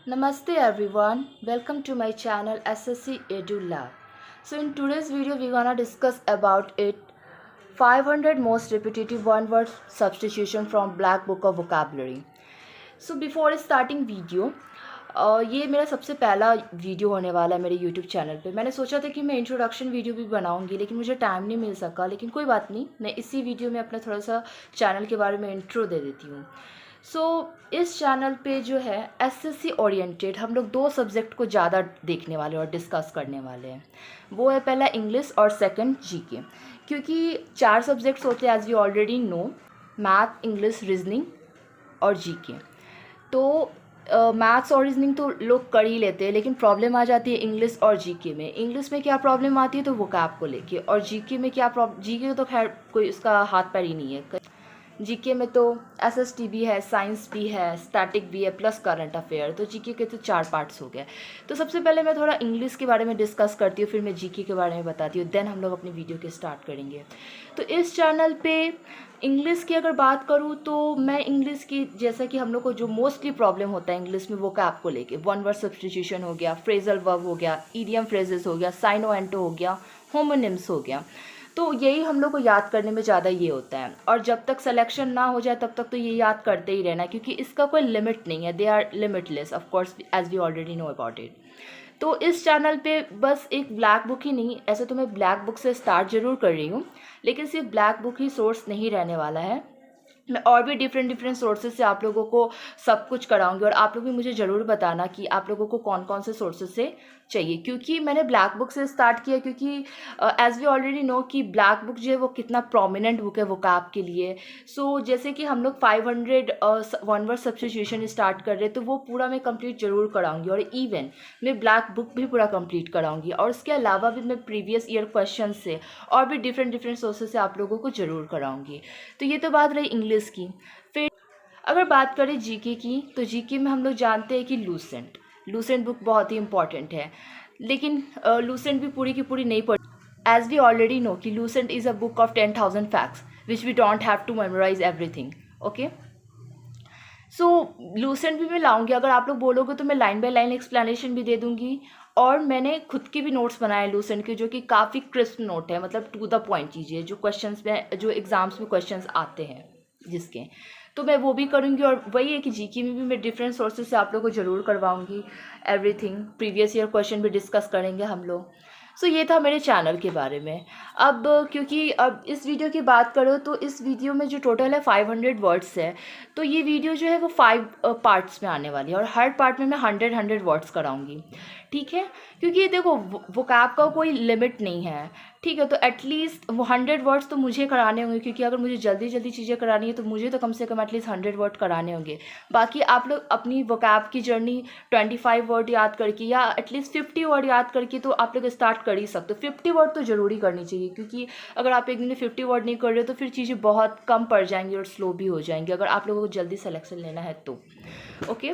Namaste everyone, welcome to my channel SSC Edu Lab. So in today's video we're gonna discuss about it 500 most repetitive one word substitution from Black Book of Vocabulary. So before starting video, ये मेरा सबसे पहला video होने वाला है मेरे YouTube channel पे। मैंने सोचा था कि मैं इंट्रोडक्शन वीडियो भी बनाऊंगी, लेकिन मुझे टाइम नहीं मिल सका। लेकिन कोई बात नहीं, मैं इसी वीडियो में अपना थोड़ा सा चैनल के बारे में इंट्रो दे देती हूँ। इस चैनल पे जो है एसएससी ओरिएंटेड हम लोग दो सब्जेक्ट को ज़्यादा देखने वाले और डिस्कस करने वाले हैं। वो है पहला इंग्लिश और सेकंड जीके, क्योंकि 4 सब्जेक्ट्स होते हैं as we already know, math, English, reasoning और जीके। तो मैथ्स और रीजनिंग तो लोग कर ही लेते हैं, लेकिन प्रॉब्लम आ जाती है इंग्लिश और जीके में। इंग्लिश में क्या प्रॉब्लम आती है तो वोकैब को लेके, और जीके में क्या जीके तो खैर कोई उसका हाथ पैर ही नहीं है। जीके में तो एसएसटी भी है, साइंस भी है, स्टैटिक भी है, प्लस करंट अफेयर। तो जीके के तो 4 पार्ट्स हो गए। तो सबसे पहले मैं थोड़ा इंग्लिश के बारे में डिस्कस करती हूँ, फिर मैं जीके के बारे में बताती हूँ, देन हम लोग अपनी वीडियो के स्टार्ट करेंगे। तो इस चैनल पे इंग्लिश की अगर बात करूँ तो मैं इंग्लिश की, जैसा कि हम लोग को जो मोस्टली प्रॉब्लम होता है इंग्लिश में, वो वोकैब को लेके, वन वर्ड सब्स्टिट्यूशन हो गया, फ्रेजल वर्ब हो गया, ईडियम फ्रेजेस हो गया, साइनो एंटो हो गया, होमोनिम्स हो गया। तो यही हम लोग को याद करने में ज़्यादा ये होता है, और जब तक सिलेक्शन ना हो जाए तब तक तो ये याद करते ही रहना, क्योंकि इसका कोई लिमिट नहीं है। They are limitless of course as we already know about it. तो इस चैनल पे बस एक ब्लैक बुक ही नहीं, ऐसे तो मैं ब्लैक बुक से स्टार्ट ज़रूर कर रही हूँ, लेकिन सिर्फ ब्लैक बुक ही सोर्स नहीं रहने वाला है। मैं और भी डिफरेंट सोर्सेज से आप लोगों को सब कुछ कराऊंगी, और आप लोग भी मुझे ज़रूर बताना कि आप लोगों को कौन कौन से सोर्सेज से चाहिए। क्योंकि मैंने ब्लैक बुक से स्टार्ट किया, क्योंकि एज वी ऑलरेडी नो कि ब्लैक बुक जो है वो कितना प्रोमिनेंट बुक है वोकैब के लिए। जैसे कि हम लोग 500 वन वर्ड सब्स्टिट्यूशन स्टार्ट कर रहे हैं, तो वो पूरा मैं कंप्लीट ज़रूर कराऊंगी, और इवन मैं ब्लैक बुक भी पूरा कंप्लीट कराऊंगी। और उसके अलावा भी मैं प्रीवियस ईयर क्वेश्चन से और भी डिफरेंट सोर्सेज से आप लोगों को ज़रूर कराऊंगी। तो ये तो बात रही इंग्लिश की। फिर अगर बात करें जीके की, तो जीके में हम लोग जानते हैं कि लूसेंट बुक बहुत ही इंपॉर्टेंट है, लेकिन लूसेंट भी पूरी की पूरी नहीं पढ़, एज वी ऑलरेडी नो कि Lucent is a book of 10,000 facts which we don't have to memorise everything. Okay, Lucent भी मैं लाऊंगी। अगर आप लोग बोलोगे तो मैं लाइन बाय लाइन एक्सप्लेनेशन भी दे दूंगी, और मैंने खुद के भी नोट्स बनाए लूसेंट के, जो कि काफ़ी क्रिस्प नोट है, मतलब टू द पॉइंट चीज़ें जो क्वेश्चंस में, जो एग्जाम्स में क्वेश्चंस आते हैं जिसके, तो मैं वो भी करूँगी। और वही है कि जीके में भी मैं डिफरेंट सोर्सेज से आप लोगों को ज़रूर करवाऊँगी एवरीथिंग। प्रीवियस ईयर क्वेश्चन भी डिस्कस करेंगे हम लोग। ये था मेरे चैनल के बारे में। अब क्योंकि अब इस वीडियो की बात करो तो इस वीडियो में जो टोटल है 500 वर्ड्स है, तो ये वीडियो जो है वो 5 पार्ट्स में आने वाली है, और हर पार्ट में मैं 100 वर्ड्स कराऊंगी। ठीक है, क्योंकि देखो वोकैब का कोई लिमिट नहीं है। ठीक है, तो एटलीस्ट वो 100 वर्ड्स तो मुझे कराने होंगे, क्योंकि अगर मुझे जल्दी चीज़ें करानी है तो मुझे तो कम से कम एटलीस्ट 100 वर्ड कराने होंगे। बाकी आप लोग अपनी वोकैब की जर्नी 25 वर्ड याद करके या एटलीस्ट 50 वर्ड याद करके तो आप लोग स्टार्ट कर ही सकते हो। 50 वर्ड तो ज़रूरी करनी चाहिए, क्योंकि अगर आप एक दिन में 50 वर्ड नहीं कर रहे हो तो फिर चीज़ें बहुत कम पड़ जाएंगी और स्लो भी हो जाएंगी, अगर आप लोगों को जल्दी सिलेक्शन लेना है तो। ओके,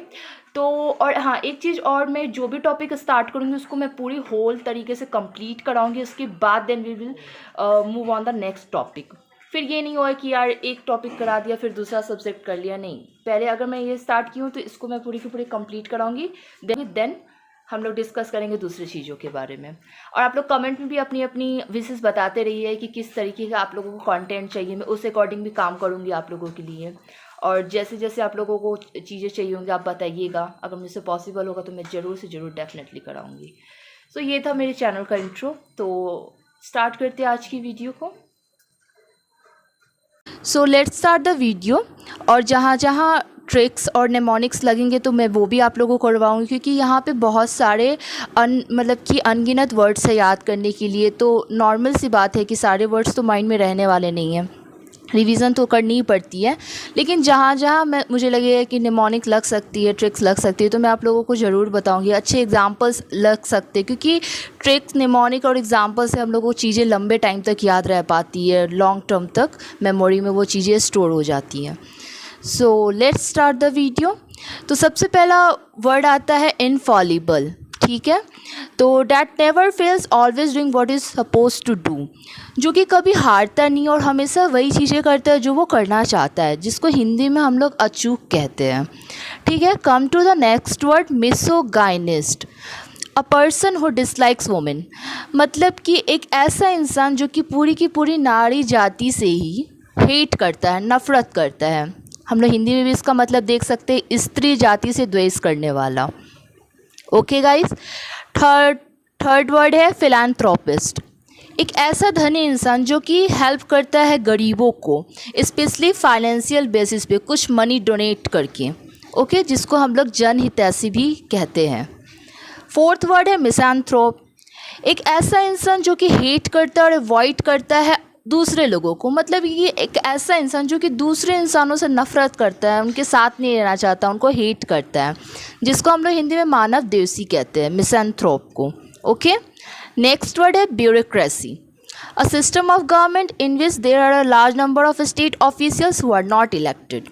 तो और हाँ, एक चीज़ और, मैं जो भी टॉपिक स्टार्ट करूँगी उसको मैं पूरी होल तरीके से कंप्लीट कराऊंगी। उसके बाद then we will move on the next topic. फिर ये नहीं होगा कि यार एक टॉपिक करा दिया फिर दूसरा सब्जेक्ट कर लिया, नहीं। पहले अगर मैं ये स्टार्ट की हूँ तो इसको मैं पूरी की पूरी कंप्लीट कराऊंगी, देन हम लोग डिस्कस करेंगे दूसरी चीज़ों के बारे में। और आप लोग कमेंट में भी अपनी अपनी विशेष बताते रहिए कि किस तरीके का आप लोगों को कंटेंट चाहिए, मैं उस अकॉर्डिंग भी काम करूँगी आप लोगों के लिए। और जैसे जैसे आप लोगों को चीज़ें चाहिए होंगी आप बताइएगा, अगर मुझसे पॉसिबल होगा तो मैं ज़रूर से ज़रूर डेफिनेटली कराऊंगी। ये था मेरे चैनल का इंट्रो। तो स्टार्ट करते हैं आज की वीडियो को। Let's start the video. और जहाँ जहाँ ट्रिक्स और नेमोनिक्स लगेंगे तो मैं वो भी आप लोगों को करवाऊँगी, क्योंकि यहाँ पे बहुत सारे मतलब कि अनगिनत वर्ड्स है याद करने के लिए। तो नॉर्मल सी बात है कि सारे वर्ड्स तो माइंड में रहने वाले नहीं हैं, रिवीजन तो करनी ही पड़ती है। लेकिन जहाँ जहाँ मुझे लगेगा कि नेमोनिक लग सकती है, ट्रिक्स लग सकती है, तो मैं आप लोगों को ज़रूर बताऊंगी। अच्छे एग्जांपल्स लग सकते हैं, क्योंकि ट्रिक्स, नेमोनिक और एग्जांपल से हम लोग को चीज़ें लंबे टाइम तक याद रह पाती है, लॉन्ग टर्म तक मेमोरी में वो चीज़ें स्टोर हो जाती हैं। Let's start the video. तो सबसे पहला वर्ड आता है इनफॉलिबल। ठीक है। तो that never fails, always doing what is suppose to do, जो कि कभी हारता नहीं और हमेशा वही चीज़ें करता है जो वो करना चाहता है, जिसको हिंदी में हम लोग अचूक कहते हैं। ठीक है। Come to the next word, misogynist, a person who dislikes women, मतलब कि एक ऐसा इंसान जो कि पूरी की पूरी नारी जाति से ही हेट करता है, नफ़रत करता है। हम लोग हिंदी में भी इसका मतलब देख सकते हैं, स्त्री जाति से द्वेष करने वाला। Okay guys. थर्ड वर्ड है फिलैंथ्रोपिस्ट, एक ऐसा धनी इंसान जो कि हेल्प करता है गरीबों को, स्पेशली फाइनेंशियल बेसिस पे, कुछ मनी डोनेट करके। ओके, जिसको हम लोग जनहितैषी भी कहते हैं। फोर्थ वर्ड है मिसैंथ्रोप, एक ऐसा इंसान जो कि हेट करता है और अवॉइड करता है दूसरे लोगों को, मतलब ये एक ऐसा इंसान जो कि दूसरे इंसानों से नफ़रत करता है, उनके साथ नहीं रहना चाहता, उनको हेट करता है, जिसको हम लोग हिंदी में मानव द्वेषी कहते हैं, मिसैंथ्रोप को। ओके। नेक्स्ट वर्ड है bureaucracy, a system of government in which there are a large number of state officials who are not elected,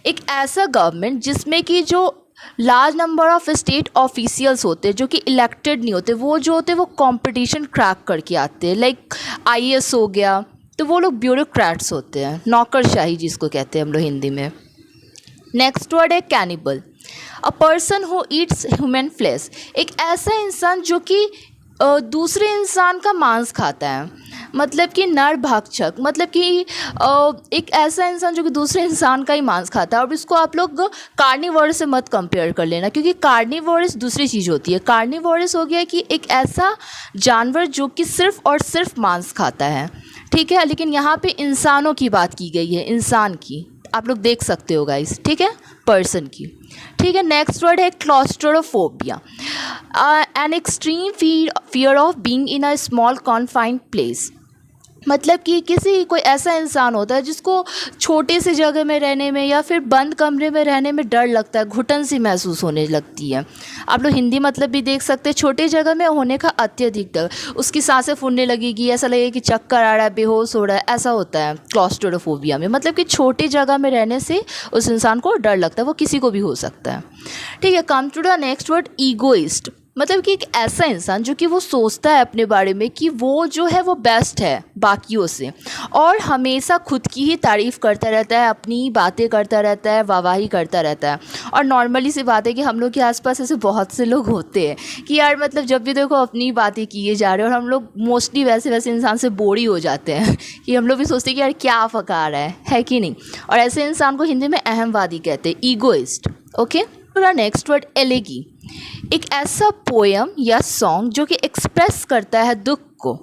एक ऐसा गवर्नमेंट जिसमें कि जो large number of state officials होते हैं जो कि इलेक्टेड नहीं होते, वो जो होते हैं वो कंपटीशन क्रैक करके आते हैं, लाइक आईएएस हो गया, तो वो लोग ब्यूरोक्रेट्स होते हैं, नौकरशाही जिसको कहते हैं हम लोग हिंदी में। नेक्स्ट वर्ड है cannibal, a person who eats human flesh, एक ऐसा इंसान जो कि दूसरे इंसान का मांस खाता है, मतलब कि नरभक्षक, मतलब कि एक ऐसा इंसान जो कि दूसरे इंसान का ही मांस खाता है। और इसको आप लोग कार्निवोरस से मत कंपेयर कर लेना, क्योंकि कार्निवोरस दूसरी चीज़ होती है। कार्निवोरस हो गया कि एक ऐसा जानवर जो कि सिर्फ और सिर्फ मांस खाता है, ठीक है। लेकिन यहाँ पे इंसानों की बात की गई है, इंसान की, आप लोग देख सकते हो गाइस, ठीक है, पर्सन की। ठीक है। नेक्स्ट वर्ड है claustrophobia, an extreme fear of being in a small confined place, मतलब कि कोई ऐसा इंसान होता है जिसको छोटे से जगह में रहने में या फिर बंद कमरे में रहने में डर लगता है, घुटन सी महसूस होने लगती है। आप लोग हिंदी मतलब भी देख सकते हैं, छोटे जगह में होने का अत्यधिक डर, उसकी सांसें फूलने लगेगी, ऐसा लगेगा कि चक्कर आ रहा है, बेहोश हो रहा है, ऐसा होता है क्लॉस्ट्रोफोबिया में, मतलब कि छोटी जगह में रहने से उस इंसान को डर लगता है, वो किसी को भी हो सकता है। ठीक है। Come to the next word egoist, मतलब कि एक ऐसा इंसान जो कि वो सोचता है अपने बारे में कि वो जो है वो बेस्ट है बाकियों से, और हमेशा खुद की ही तारीफ़ करता रहता है, अपनी ही बातें करता रहता है, वाहवाही करता रहता है। और नॉर्मली सी बात है कि हम लोग के आसपास ऐसे बहुत से लोग होते हैं कि यार मतलब जब भी देखो अपनी बातें किए जा रहे हैं, और हम लोग मोस्टली वैसे इंसान से बोर ही हो जाते हैं कि हम लोग भी सोचते हैं कि यार क्या फका रहा है कि नहीं। और ऐसे इंसान को हिंदी में अहमवादी कहते हैं, ईगोइस्ट। ओके। पूरा नेक्स्ट वर्ड एलेगी, एक ऐसा पोएम या सॉन्ग जो कि एक्सप्रेस करता है दुख को,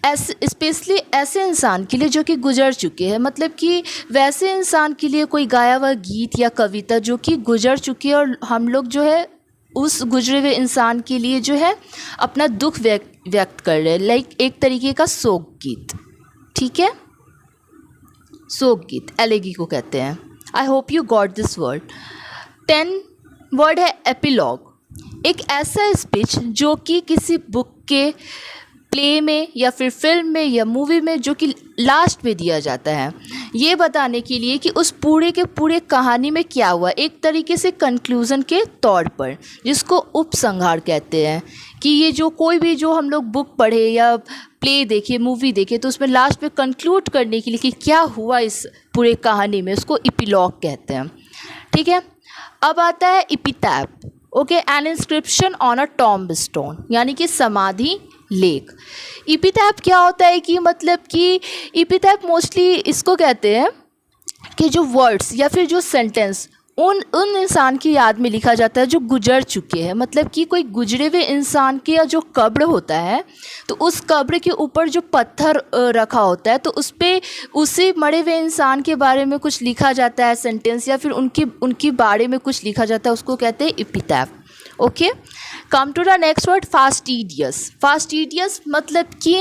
स्पेशली ऐसे इंसान के लिए जो कि गुजर चुके हैं, मतलब कि वैसे इंसान के लिए कोई गाया हुआ गीत या कविता जो कि गुजर चुकी है, और हम लोग जो है उस गुजरे हुए इंसान के लिए जो है अपना दुख व्यक्त कर रहे हैं, लाइक एक तरीके का शोक गीत। ठीक है, शोक गीत एलेगी को कहते हैं। आई hope you got this word. 10 word है एपिलॉग, एक ऐसा स्पीच जो कि किसी बुक के प्ले में या फिर फिल्म में या मूवी में जो कि लास्ट में दिया जाता है, ये बताने के लिए कि उस पूरे के पूरे कहानी में क्या हुआ, एक तरीके से कंक्लूज़न के तौर पर, जिसको उपसंहार कहते हैं। कि ये जो कोई भी जो हम लोग बुक पढ़े या प्ले देखे, मूवी देखे, तो उसमें लास्ट में कंक्लूड करने के लिए कि क्या हुआ इस पूरे कहानी में, उसको एपिलॉग कहते हैं। ठीक है। अब आता है epitaph. Okay, an inscription on a tomb stone, यानी कि समाधि लेख। एपिटैफ क्या होता है कि मतलब कि एपिटैफ मोस्टली इसको कहते हैं कि जो वर्ड्स या फिर जो सेंटेंस उन इंसान की याद में लिखा जाता है जो गुजर चुके हैं, मतलब कि कोई गुजरे हुए इंसान के या जो कब्र होता है, तो उस कब्र के ऊपर जो पत्थर रखा होता है, तो उस पर उसी मरे हुए इंसान के बारे में कुछ लिखा जाता है सेंटेंस, या फिर उनकी बारे में कुछ लिखा जाता है, उसको कहते हैं epitaph. Okay. Come to the next word fastidious. Fastidious मतलब कि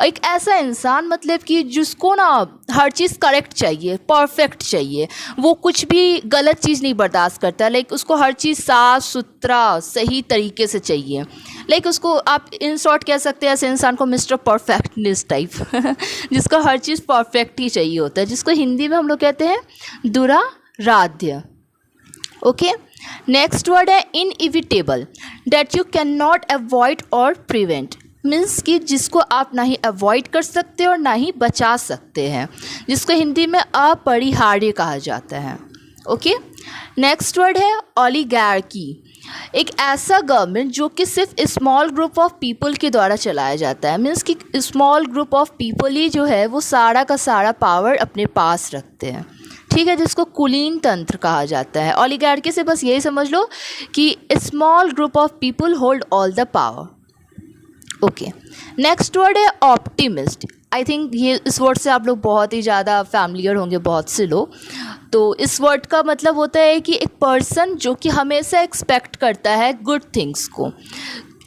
एक ऐसा इंसान, मतलब कि जिसको ना हर चीज़ करेक्ट चाहिए, परफेक्ट चाहिए, वो कुछ भी गलत चीज़ नहीं बर्दाश्त करता, लाइक उसको हर चीज़ साफ सुथरा सही तरीके से चाहिए, लाइक उसको आप इन शॉर्ट कह सकते हैं ऐसे इंसान को मिस्टर परफेक्टनेस टाइप जिसको हर चीज़ परफेक्ट ही चाहिए होता है, जिसको हिंदी में हम लोग कहते हैं दुराराध्य। ओके। नेक्स्ट वर्ड है inevitable, that you can not avoid और प्रिवेंट, मीन्स कि जिसको आप ना ही अवॉइड कर सकते और ना ही बचा सकते हैं, जिसको हिंदी में अपरिहार्य कहा जाता है। ओके, नेक्स्ट वर्ड है ओलिगार्की, एक ऐसा गवर्नमेंट जो कि सिर्फ स्मॉल ग्रुप ऑफ पीपल के द्वारा चलाया जाता है, मीन्स कि स्मॉल ग्रुप ऑफ पीपल ही जो है वो सारा का सारा पावर अपने पास रखते हैं, ठीक है, जिसको कुलीन तंत्र कहा जाता है। ओलिगार्की से बस यही समझ लो कि small group of people hold all the power. Okay, next word है ऑप्टिमिस्ट। आई थिंक ये इस वर्ड से आप लोग बहुत ही ज़्यादा फैमिलियर होंगे, बहुत से लोग। तो इस वर्ड का मतलब होता है कि एक पर्सन जो कि हमेशा एक्सपेक्ट करता है गुड थिंग्स को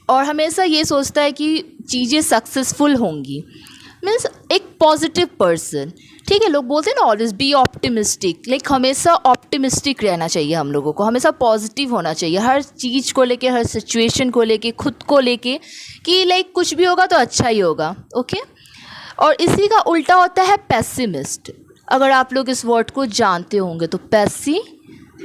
और हमेशा ये सोचता है कि चीज़ें सक्सेसफुल होंगी, मीन्स एक पॉजिटिव पर्सन, ठीक है। लोग बोलते हैं ना ऑलवेज बी ऑप्टिमिस्टिक, लाइक हमेशा ऑप्टिमिस्टिक रहना चाहिए हम लोगों को, हमेशा पॉजिटिव होना चाहिए हर चीज़ को लेके, हर सिचुएशन को लेके, खुद को लेके, कि लाइक कुछ भी होगा तो अच्छा ही होगा। ओके, और इसी का उल्टा होता है पेसिमिस्ट। अगर आप लोग इस वर्ड को जानते होंगे तो पेसिमिस्ट,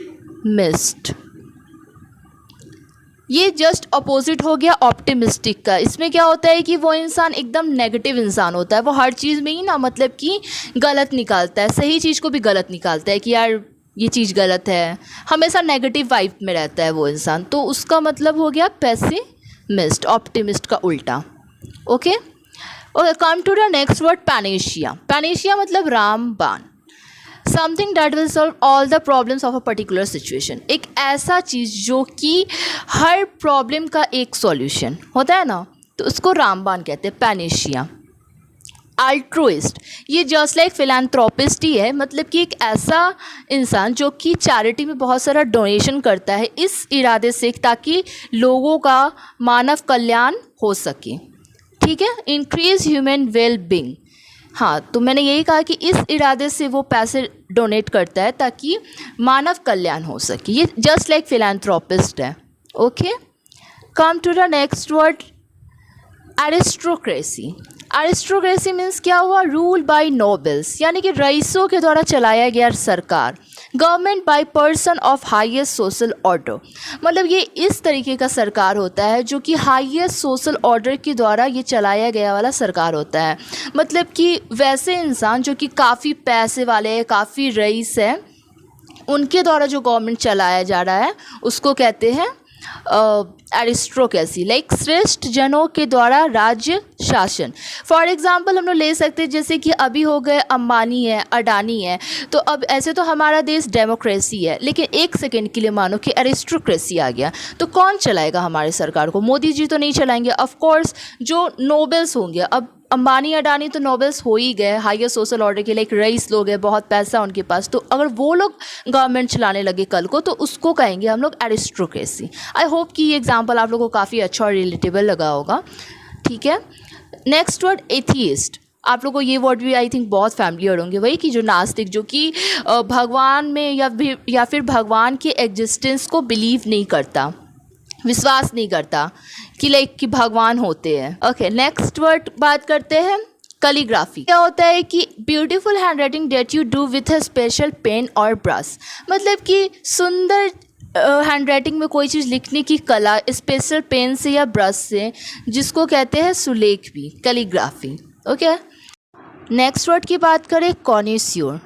ये जस्ट अपोजिट हो गया ऑप्टिमिस्टिक का। इसमें क्या होता है कि वो इंसान एकदम नेगेटिव इंसान होता है, वो हर चीज़ में ही ना मतलब कि गलत निकालता है, सही चीज़ को भी गलत निकालता है कि यार ये चीज़ गलत है, हमेशा नेगेटिव वाइब में रहता है वो इंसान। तो उसका मतलब हो गया पेसिमिस्ट, ऑप्टिमिस्ट का उल्टा। Okay, come to the next word panacea. Panacea मतलब रामबाण, something that will solve all the problems of a particular situation, एक ऐसा चीज़ जो कि हर प्रॉब्लम का एक सॉल्यूशन होता है ना, तो उसको रामबाण कहते हैं, पैनेशिया। अल्ट्रुइस्ट, ये जस्ट लाइक फिलैंथ्रोपिस्ट ही है, मतलब कि एक ऐसा इंसान जो कि चैरिटी में बहुत सारा डोनेशन करता है इस इरादे से ताकि लोगों का मानव कल्याण हो सके, ठीक है। इंक्रीज ह्यूमन वेल बींग, हाँ, तो मैंने यही कहा कि इस इरादे से वो पैसे डोनेट करता है ताकि मानव कल्याण हो सके, ये जस्ट लाइक फिलैंथ्रोपिस्ट है। Okay, come to the next word aristocracy. Aristocracy means क्या हुआ, रूल बाय नोबल्स, यानी कि रईसों के द्वारा चलाया गया सरकार, government by person of highest social order, मतलब ये इस तरीके का सरकार होता है जो कि हाईएस्ट सोशल ऑर्डर के द्वारा ये चलाया गया वाला सरकार होता है। मतलब कि वैसे इंसान जो कि काफ़ी पैसे वाले हैं, काफ़ी रईस हैं, उनके द्वारा जो गवर्नमेंट चलाया जा रहा है उसको कहते हैं एरिस्टोक्रेसी, लाइक श्रेष्ठ जनों के द्वारा राज्य शासन। फॉर एग्जांपल हम लोग ले सकते हैं जैसे कि अभी हो गए अंबानी है, अडानी है, तो अब ऐसे तो हमारा देश डेमोक्रेसी है, लेकिन एक सेकेंड के लिए मानो कि एरिस्टोक्रेसी आ गया, तो कौन चलाएगा हमारी सरकार को? मोदी जी तो नहीं चलाएंगे, ऑफ कोर्स जो नोबल्स होंगे। अब अंबानी अडानी तो नोबल्स हो ही गए, हाईएस्ट सोशल ऑर्डर के, लाइक रईस लोग हैं, बहुत पैसा उनके पास, तो अगर वो लोग गवर्नमेंट चलाने लगे कल को तो उसको कहेंगे हम लोग एरिस्टोक्रेसी। आई होप कि ये एग्जांपल आप लोगों को काफ़ी अच्छा और रिलेटेबल लगा होगा, ठीक है। Next word atheist. आप लोगों को ये वर्ड भी आई थिंक बहुत फैमिलियर होंगे, वही कि जो नास्तिक, जो कि भगवान में या फिर भगवान के एग्जिस्टेंस को बिलीव नहीं करता, विश्वास नहीं करता कि लाइक कि भगवान होते हैं। ओके, नेक्स्ट वर्ड बात करते हैं कैलीग्राफी। क्या होता है कि beautiful handwriting that you do with a special pen और ब्रश, मतलब कि सुंदर हैंड राइटिंग में कोई चीज़ लिखने की कला स्पेशल पेन से या ब्रश से, जिसको कहते हैं सुलेख भी, कैलीग्राफी। ओके, नेक्स्ट वर्ड की बात करें कॉनिस्योर,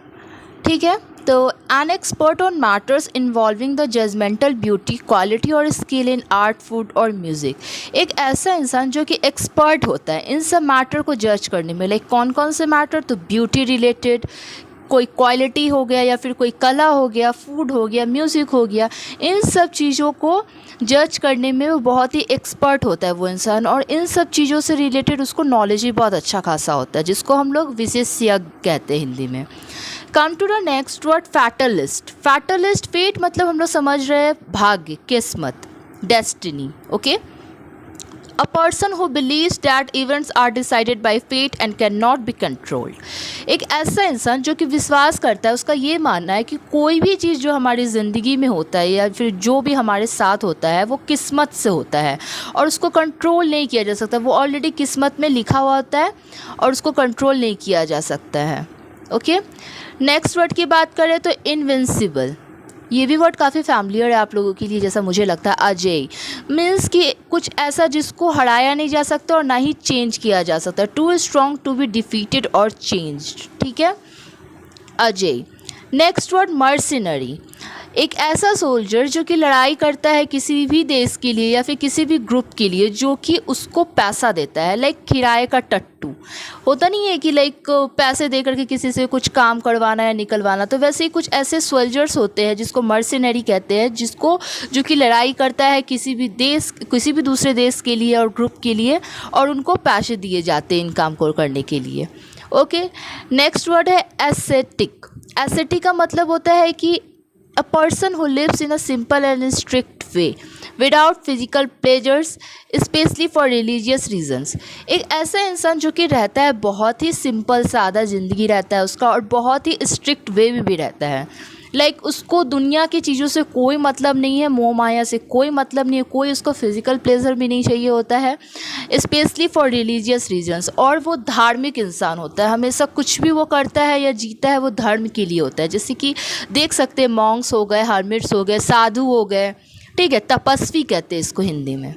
ठीक है। तो an expert on matters involving the judgemental beauty, quality और स्किल इन आर्ट, फूड और म्यूज़िक, एक ऐसा इंसान जो कि एक्सपर्ट होता है इन सब मैटर को जज करने में। लाइक कौन कौन से मैटर? तो ब्यूटी रिलेटेड, कोई क्वालिटी हो गया या फिर कोई कला हो गया, फूड हो गया, म्यूज़िक हो गया, इन सब चीज़ों को जज करने में वो बहुत ही एक्सपर्ट होता है वो इंसान, और इन सब चीज़ों से रिलेटेड उसको नॉलेज भी बहुत अच्छा खासा होता है, जिसको हम लोग विशेषज्ञ कहते हैं हिंदी में। Come to the next word fatalist. Fatalist, fate मतलब हम लोग समझ रहे हैं भाग्य, किस्मत, destiny. Okay, a person who believes that events are decided by fate and can not be controlled, एक ऐसा इंसान जो कि विश्वास करता है, उसका ये मानना है कि कोई भी चीज़ जो हमारी ज़िंदगी में होता है या फिर जो भी हमारे साथ होता है वो किस्मत से होता है और उसको कंट्रोल नहीं किया जा सकता। वो ऑलरेडी किस्मत में लिखा हुआ होता है और उसको कंट्रोल नहीं किया जा सकता है। ओके, नेक्स्ट वर्ड की बात करें तो इनविंसिबल, ये भी वर्ड काफ़ी फैमिलियर है आप लोगों के लिए, जैसा मुझे लगता है। अजेय मीन्स कि कुछ ऐसा जिसको हराया नहीं जा सकता और ना ही चेंज किया जा सकता। Too strong to be defeated और चेंज्ड, ठीक है, अजेय। नेक्स्ट वर्ड मर्सिनरी, एक ऐसा सोल्जर जो कि लड़ाई करता है किसी भी देश के लिए या फिर किसी भी ग्रुप के लिए जो कि उसको पैसा देता है। लाइक किराए का टट्टू होता नहीं है कि लाइक पैसे दे करके किसी से कुछ काम करवाना या निकलवाना, तो वैसे ही कुछ ऐसे सोल्जर्स होते हैं जिसको मर्सिनरी कहते हैं, जिसको जो कि लड़ाई करता है किसी भी देश, किसी भी दूसरे देश के लिए और ग्रुप के लिए, और उनको पैसे दिए जाते हैं इन काम को करने के लिए। ओके, नेक्स्ट वर्ड है एसेटिक। एसेटिक का मतलब होता है कि a person who lives in a simple and strict way without physical pleasures especially for religious reasons। एक ऐसा इंसान जो कि रहता है बहुत ही सिंपल सादा ज़िंदगी रहता है उसका, और बहुत ही स्ट्रिक्ट वे में भी रहता है। लाइक उसको दुनिया की चीज़ों से कोई मतलब नहीं है, मोह माया से कोई मतलब नहीं है, कोई उसको फिज़िकल प्लेजर भी नहीं चाहिए होता है, स्पेशली फॉर रिलीजियस रीजंस। और वो धार्मिक इंसान होता है, हमेशा कुछ भी वो करता है या जीता है वो धर्म के लिए होता है। जैसे कि देख सकते हैं मॉन्क्स हो गए, हर्मिट्स हो गए, साधु हो गए, ठीक है, तपस्वी कहते हैं इसको हिंदी में।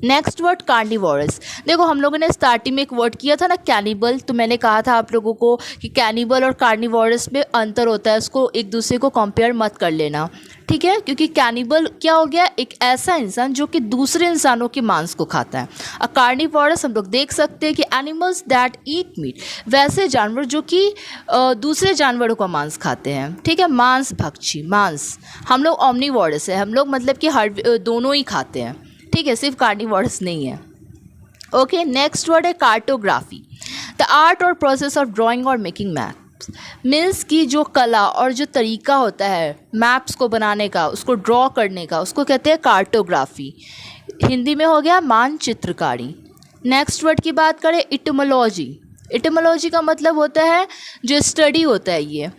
Next word carnivorous. देखो हम लोगों ने स्टार्टिंग में एक वर्ड किया था ना कैनिबल, तो मैंने कहा था आप लोगों को कि कैनिबल और कार्निवोरस में अंतर होता है, उसको एक दूसरे को कंपेयर मत कर लेना, ठीक है, क्योंकि कैनिबल क्या हो गया, एक ऐसा इंसान जो कि दूसरे इंसानों के मांस को खाता है। और कार्निवोरस हम लोग देख सकते हैं कि एनिमल्स दैट ईट मीट, वैसे जानवर जो कि दूसरे जानवरों का मांस खाते हैं, ठीक है, मांस भक्षी, मांस। हम लोग ओमनीवोरस है, हम लोग मतलब कि हर दोनों ही खाते हैं, ठीक है, सिर्फ कार्निवोरस नहीं है। ओके, नेक्स्ट वर्ड है कार्टोग्राफी। द आर्ट और प्रोसेस ऑफ ड्राइंग और मेकिंग मैप्स। मीन्स की जो कला और जो तरीका होता है मैप्स को बनाने का, उसको ड्रॉ करने का, उसको कहते हैं कार्टोग्राफी। हिंदी में हो गया मानचित्रकारी। नेक्स्ट वर्ड की बात करें इटिमोलॉजी। इटिमोलॉजी का मतलब होता है जो स्टडी होता है, ये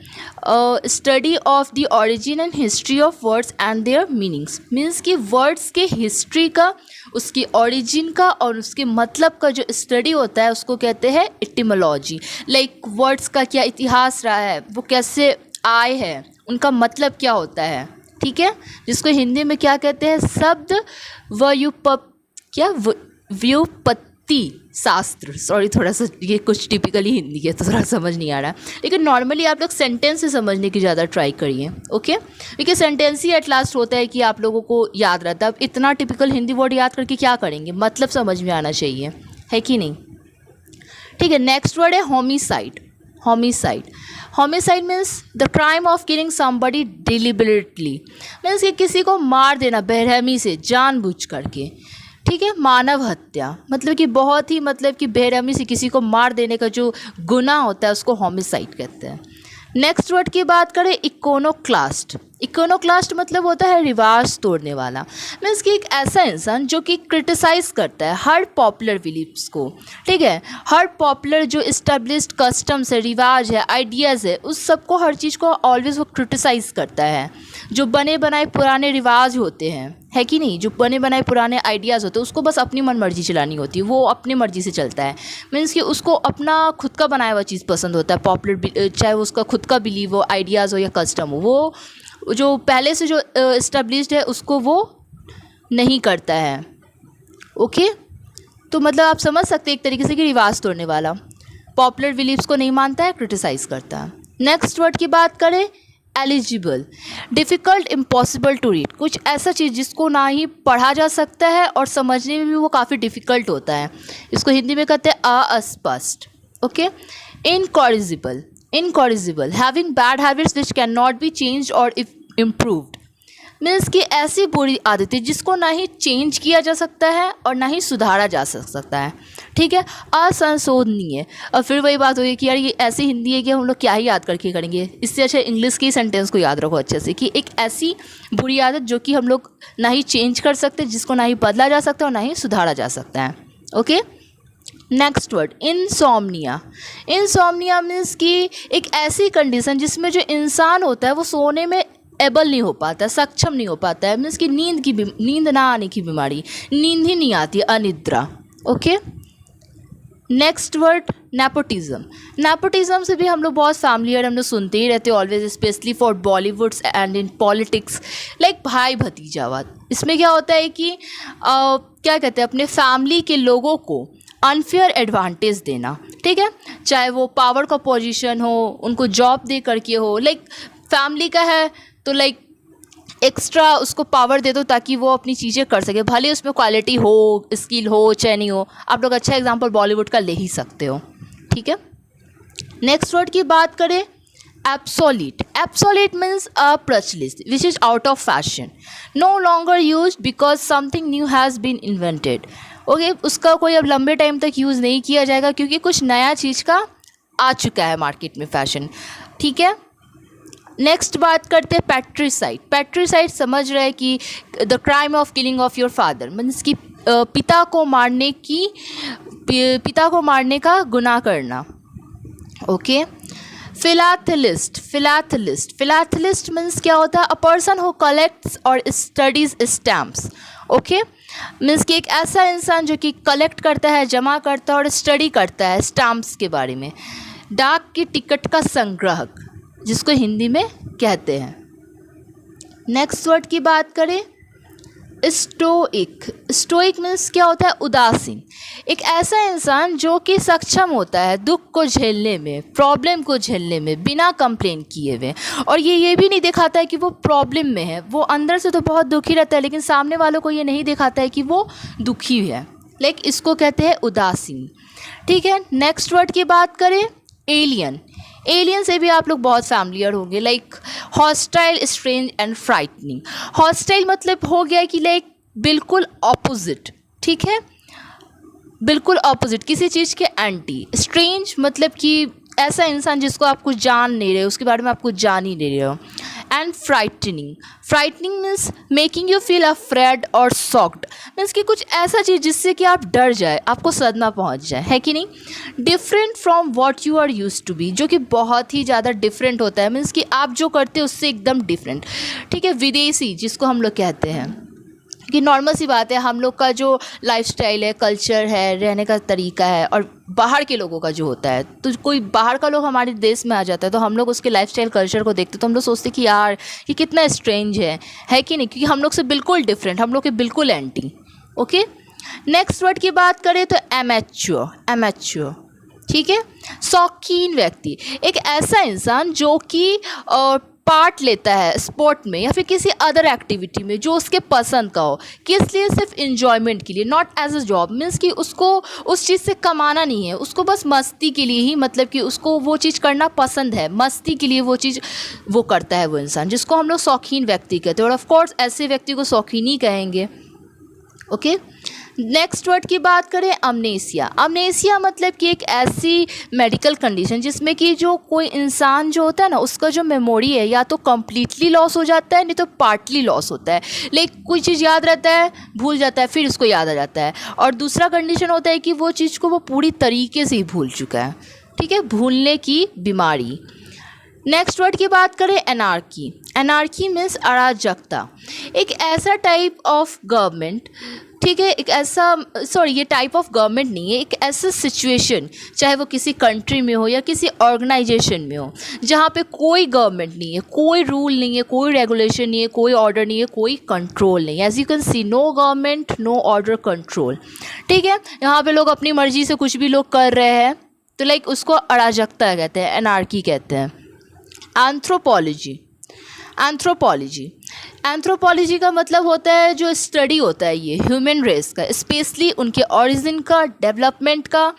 study of the origin and history of words and there meanings. Means कि वर्ड्स के हिस्ट्री का, उसकी ओरिजिन का और उसके मतलब का जो स्टडी होता है उसको कहते हैं इटिमोलॉजी। लाइक वर्ड्स का क्या इतिहास रहा है, वो कैसे आए हैं, उनका मतलब क्या होता है, ठीक है, जिसको हिंदी में क्या कहते हैं, शब्द व्युत्पत्ति शास्त्र। सॉरी, थोड़ा सा ये कुछ टिपिकली हिंदी है तो थोड़ा समझ नहीं आ रहा है, लेकिन नॉर्मली आप लोग सेंटेंस से समझने की ज़्यादा ट्राई करिए। ओके, क्योंकि सेंटेंस ही एट लास्ट होता है कि आप लोगों को याद रहता है। अब इतना टिपिकल हिंदी वर्ड याद करके क्या करेंगे, मतलब समझ में आना चाहिए, है कि नहीं, ठीक है। नेक्स्ट वर्ड है homicide. Homicide, homicide means the crime of killing somebody deliberately. Means कि किसी को मार देना बेरहमी से, जानबूझ करके, ठीक है। मानव हत्या मतलब कि बहुत ही मतलब कि बेरहमी से किसी को मार देने का जो गुनाह होता है उसको होमिसाइड कहते हैं। नेक्स्ट वर्ड की बात करें इकोनोक्लास्ट। इकोनोक्लास्ट मतलब होता है रिवाज तोड़ने वाला। मीन्स कि एक ऐसा इंसान जो कि क्रिटिसाइज करता है हर पॉपुलर बिलीव्स को, ठीक है, हर पॉपुलर जो इस्टेब्लिश्ड कस्टम्स है, रिवाज है, आइडियाज़ है, उस सबको, हर चीज़ को ऑलवेज वो क्रिटिसाइज करता है। जो बने बनाए पुराने रिवाज होते हैं, है कि नहीं, जो बने बनाए पुराने आइडियाज़ होते हैं उसको बस अपनी मन मर्जी चलानी होती है, वो अपनी मर्जी से चलता है। मीन्स कि उसको अपना खुद का बनाया हुआ चीज़ पसंद होता है, पॉपुलर, चाहे वो उसका खुद का बिलीव हो, आइडियाज़ हो या कस्टम हो, वो जो पहले से जो इस्टेब्लिश्ड है उसको वो नहीं करता है। ओके, तो मतलब आप समझ सकते हैं एक तरीके से कि रिवाज तोड़ने वाला, पॉपुलर बिलीव्स को नहीं मानता है, क्रिटिसाइज करता है। नेक्स्ट वर्ड की बात करें illegible. Difficult, impossible to read, कुछ ऐसा चीज़ जिसको ना ही पढ़ा जा सकता है और समझने में भी वो काफ़ी डिफ़िकल्ट होता है, इसको हिंदी में कहते हैं अस्पष्ट। Okay, incorrigible. Incorrigible, having bad habits which can not B change और इम्प्रूव्ड। मीन्स कि ऐसी बुरी आदतें जिसको ना ही चेंज किया जा सकता है और ना ही सुधारा जा सकता है, ठीक है, असंशोधनीय। और फिर वही बात होगी कि यार ये ऐसी हिंदी है कि हम लोग क्या ही याद करके करेंगे, इससे अच्छा इंग्लिश के सेंटेंस को याद रखो अच्छे से, कि एक ऐसी बुरी आदत जो कि हम लोग ना ही चेंज कर सकते, जिसको ना ही बदला जा सकता और ना ही सुधारा जा सकता है। Okay, next word insomnia. Insomnia means कि एक ऐसी कंडीशन जिसमें जो इंसान होता है वो सोने में एबल नहीं हो पाता, सक्षम नहीं हो पाता है। मीन्स कि नींद ना आने की बीमारी, नींद ही नहीं आती, अनिद्रा। Okay, next word nepotism. Nepotism से भी हम लोग बहुत फैमिलियर, हम लोग सुनते ही रहते हैं always, specially for Bollywoods and in politics, like भाई भतीजावाद। इसमें क्या होता है कि क्या कहते हैं, अपने फैमिली के लोगों को अनफेयर एडवांटेज देना, ठीक है, चाहे वो पावर का पोजीशन हो, उनको जॉब दे करके हो, लाइक फैमिली का है तो लाइक एक्स्ट्रा उसको पावर दे दो ताकि वो अपनी चीज़ें कर सके, भले उसमें क्वालिटी हो, स्किल हो चाहे नहीं हो। आप लोग अच्छा एग्जांपल बॉलीवुड का ले ही सकते हो, ठीक है। नेक्स्ट वर्ड की बात करें, एब्सोलीट। एब्सोलीट मीन्स अ प्रचलित, which is out of fashion, no longer use because something new has been invented. Okay, उसका कोई अब लंबे टाइम तक यूज़ नहीं किया जाएगा क्योंकि कुछ नया चीज़ का आ चुका है मार्केट में, फैशन, ठीक है। नेक्स्ट बात करते हैं पैट्रिसाइड। पैट्रिसाइड समझ रहे हैं कि the crime of killing of your father, means कि पिता को मारने का गुनाह करना। ओके। फिलाथलिस्ट। फिलाथलिस्ट मीन्स क्या होता है, अ पर्सन हु कलेक्ट्स और स्टडीज स्टैम्प्स। ओके, मीन्स कि एक ऐसा इंसान जो कि कलेक्ट करता है, जमा करता है और स्टडी करता है स्टैम्प्स के बारे में। डाक की टिकट का संग्राहक, जिसको हिंदी में कहते हैं। नेक्स्ट वर्ड की बात करें, स्टोइक। स्टोइक मीन्स क्या होता है, उदासीन। एक ऐसा इंसान जो कि सक्षम होता है दुख को झेलने में, प्रॉब्लम को झेलने में बिना कंप्लेन किए हुए, और ये भी नहीं दिखाता है कि वो प्रॉब्लम में है, वो अंदर से तो बहुत दुखी रहता है लेकिन सामने वालों को ये नहीं दिखाता है कि वो दुखी है, लाइक इसको कहते हैं उदासीन, ठीक है। नेक्स्ट वर्ड की बात करें, एलियन। एलियन से भी आप लोग बहुत फैमिलियर होंगे, like hostile, strange and frightening. Hostile मतलब हो गया कि लाइक बिल्कुल ऑपोजिट, ठीक है, बिल्कुल ऑपोजिट, किसी चीज़ के एंटी। स्ट्रेंज मतलब कि ऐसा इंसान जिसको आप कुछ जान नहीं रहे, उसके बारे में आप कुछ जान ही नहीं रहे हो। And frightening means making you feel afraid और शॉक्ड, मीन्स कि कुछ ऐसा चीज़ जिससे कि आप डर जाए, आपको सदमा पहुंच जाए, है कि नहीं। Different from what you are used to be, जो कि बहुत ही ज़्यादा डिफरेंट होता है, मीन्स कि आप जो करते हो उससे एकदम डिफरेंट, ठीक है। विदेशी, जिसको हम लोग कहते हैं कि नॉर्मल सी बात है, हम लोग का जो लाइफस्टाइल है, कल्चर है, रहने का तरीका है, और बाहर के लोगों का जो होता है, तो कोई बाहर का लोग हमारे देश में आ जाता है तो हम लोग उसके लाइफस्टाइल, कल्चर को देखते तो हम लोग सोचते कि यार ये कितना स्ट्रेंज है कि नहीं, क्योंकि हम लोग से बिल्कुल डिफरेंट, हम लोग के बिल्कुल एंटी। ओके। नेक्स्ट वर्ड की बात करें तो एमेच्योर, ठीक है, शौकीन व्यक्ति। एक ऐसा इंसान जो कि पार्ट लेता है स्पोर्ट में या फिर किसी अदर एक्टिविटी में जो उसके पसंद का हो, किस लिए, सिर्फ इन्जॉयमेंट के लिए, not as a job, means कि उसको उस चीज़ से कमाना नहीं है, उसको बस मस्ती के लिए ही, मतलब कि उसको वो चीज़ करना पसंद है, मस्ती के लिए वो चीज़ वो करता है वो इंसान, जिसको हम लोग शौकीन व्यक्ति कहते हैं, और ऑफकोर्स ऐसे व्यक्ति को शौकीन ही कहेंगे। ओके। नेक्स्ट वर्ड की बात करें, अमनेसिया मतलब कि एक ऐसी मेडिकल कंडीशन जिसमें कि जो कोई इंसान जो होता है ना, उसका जो मेमोरी है या तो कम्प्लीटली लॉस हो जाता है, नहीं तो पार्टली लॉस होता है, लाइक कोई चीज़ याद रहता है, भूल जाता है, फिर उसको याद आ जाता है, और दूसरा कंडीशन होता है कि वो चीज़ को वो पूरी तरीके से ही भूल चुका है, ठीक है, भूलने की बीमारी। नेक्स्ट वर्ड की बात करें, एनार्की मीन्स अराजकता। एक ऐसा टाइप ऑफ गवर्नमेंट, ठीक है, एक ऐसा, सॉरी ये टाइप ऑफ गवर्नमेंट नहीं है, एक ऐसा सिचुएशन, चाहे वो किसी कंट्री में हो या किसी ऑर्गेनाइजेशन में हो, जहाँ पे कोई गवर्नमेंट नहीं है, कोई रूल नहीं है, कोई रेगुलेशन नहीं है, कोई ऑर्डर नहीं है, कोई कंट्रोल नहीं है। As you can see, no government, no order, control, ठीक है। यहाँ पे लोग अपनी मर्जी से कुछ भी लोग कर रहे हैं, तो लाइक उसको अराजकता कहते हैं, एनार्की कहते हैं। एंथ्रोपोलॉजी का मतलब होता है जो स्टडी होता है ये ह्यूमन रेस का, स्पेशली उनके ओरिजिन का, डेवलपमेंट का,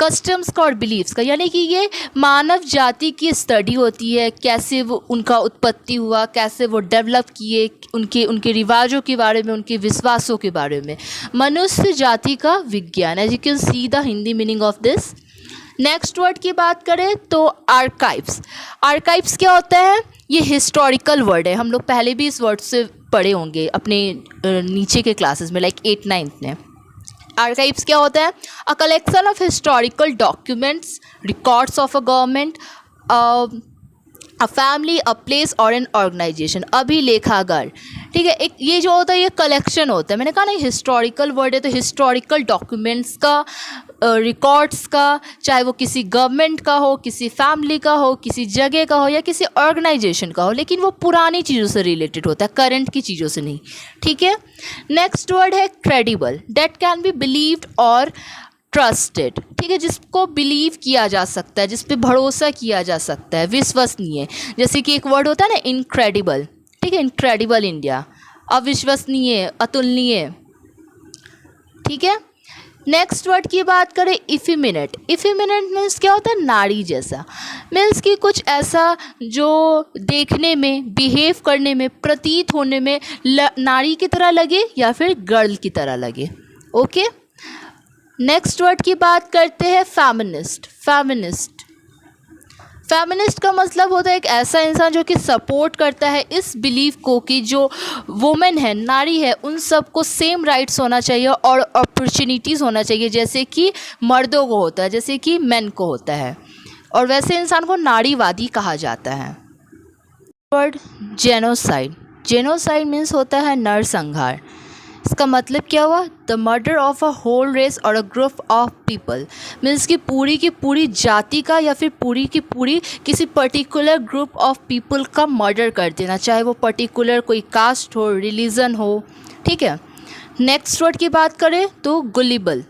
कस्टम्स का और बिलीव्स का, यानी कि ये मानव जाति की स्टडी होती है, कैसे वो उनका उत्पत्ति हुआ, कैसे वो डेवलप किए, उनके रिवाजों के बारे में, उनके विश्वासों के बारे में, मनुष्य जाति का विज्ञान। As you can see the Hindi meaning of this. Next word की बात करें तो आर्काइव्स क्या होता है, ये हिस्टोरिकल वर्ड है, हम लोग पहले भी इस वर्ड से पढ़े होंगे अपने नीचे के क्लासेस में, लाइक 8-9 में। आर्काइव्स क्या होता है, a collection of historical documents, records of a government, a family, a place और एन ऑर्गेनाइजेशन। अभिलेखागार, ठीक है। एक ये जो होता है ये कलेक्शन होता है, मैंने कहा ना हिस्टोरिकल वर्ड है, तो हिस्टोरिकल डॉक्यूमेंट्स का, रिकॉर्ड्स का, चाहे वो किसी गवर्नमेंट का हो, किसी फैमिली का हो, किसी जगह का हो या किसी ऑर्गेनाइजेशन का हो, लेकिन वो पुरानी चीज़ों से रिलेटेड होता है, करंट की चीज़ों से नहीं। ठीक है। नेक्स्ट वर्ड है credible, that can be believed और ट्रस्टेड। ठीक है, जिसको बिलीव किया जा सकता है, जिस पे भरोसा किया जा सकता है, विश्वसनीय। जैसे कि एक वर्ड होता है ना इनक्रेडिबल, ठीक है, इनक्रेडिबल इंडिया, अविश्वसनीय, अतुलनीय। ठीक है। नेक्स्ट वर्ड की बात करें इफिमिनेट। इफिमिनेट मीन्स क्या होता है, नारी जैसा। मीन्स कि कुछ ऐसा जो देखने में, बिहेव करने में, प्रतीत होने में नारी की तरह लगे या फिर गर्ल की तरह लगे। ओके। नेक्स्ट वर्ड की बात करते हैं फेमिनिस्ट। फेमिनिस्ट, फेमिनिस्ट का मतलब होता है एक ऐसा इंसान जो कि सपोर्ट करता है इस बिलीफ को कि जो वुमेन है, नारी है, उन सबको सेम राइट्स होना चाहिए और अपॉर्चुनिटीज़ होना चाहिए जैसे कि मर्दों को होता है, जैसे कि मेन को होता है, और वैसे इंसान को नारीवादी कहा जाता है। Word genocide. जेनोसाइड मीन्स होता है नरसंहार। इसका मतलब क्या हुआ, the murder of a whole race और a group of people. Means कि पूरी की पूरी जाति का या फिर पूरी की पूरी किसी पर्टिकुलर ग्रुप ऑफ पीपल का मर्डर कर देना, चाहे वो पर्टिकुलर कोई कास्ट हो, रिलीजन हो। ठीक है। नेक्स्ट वर्ड की बात करें तो gullible.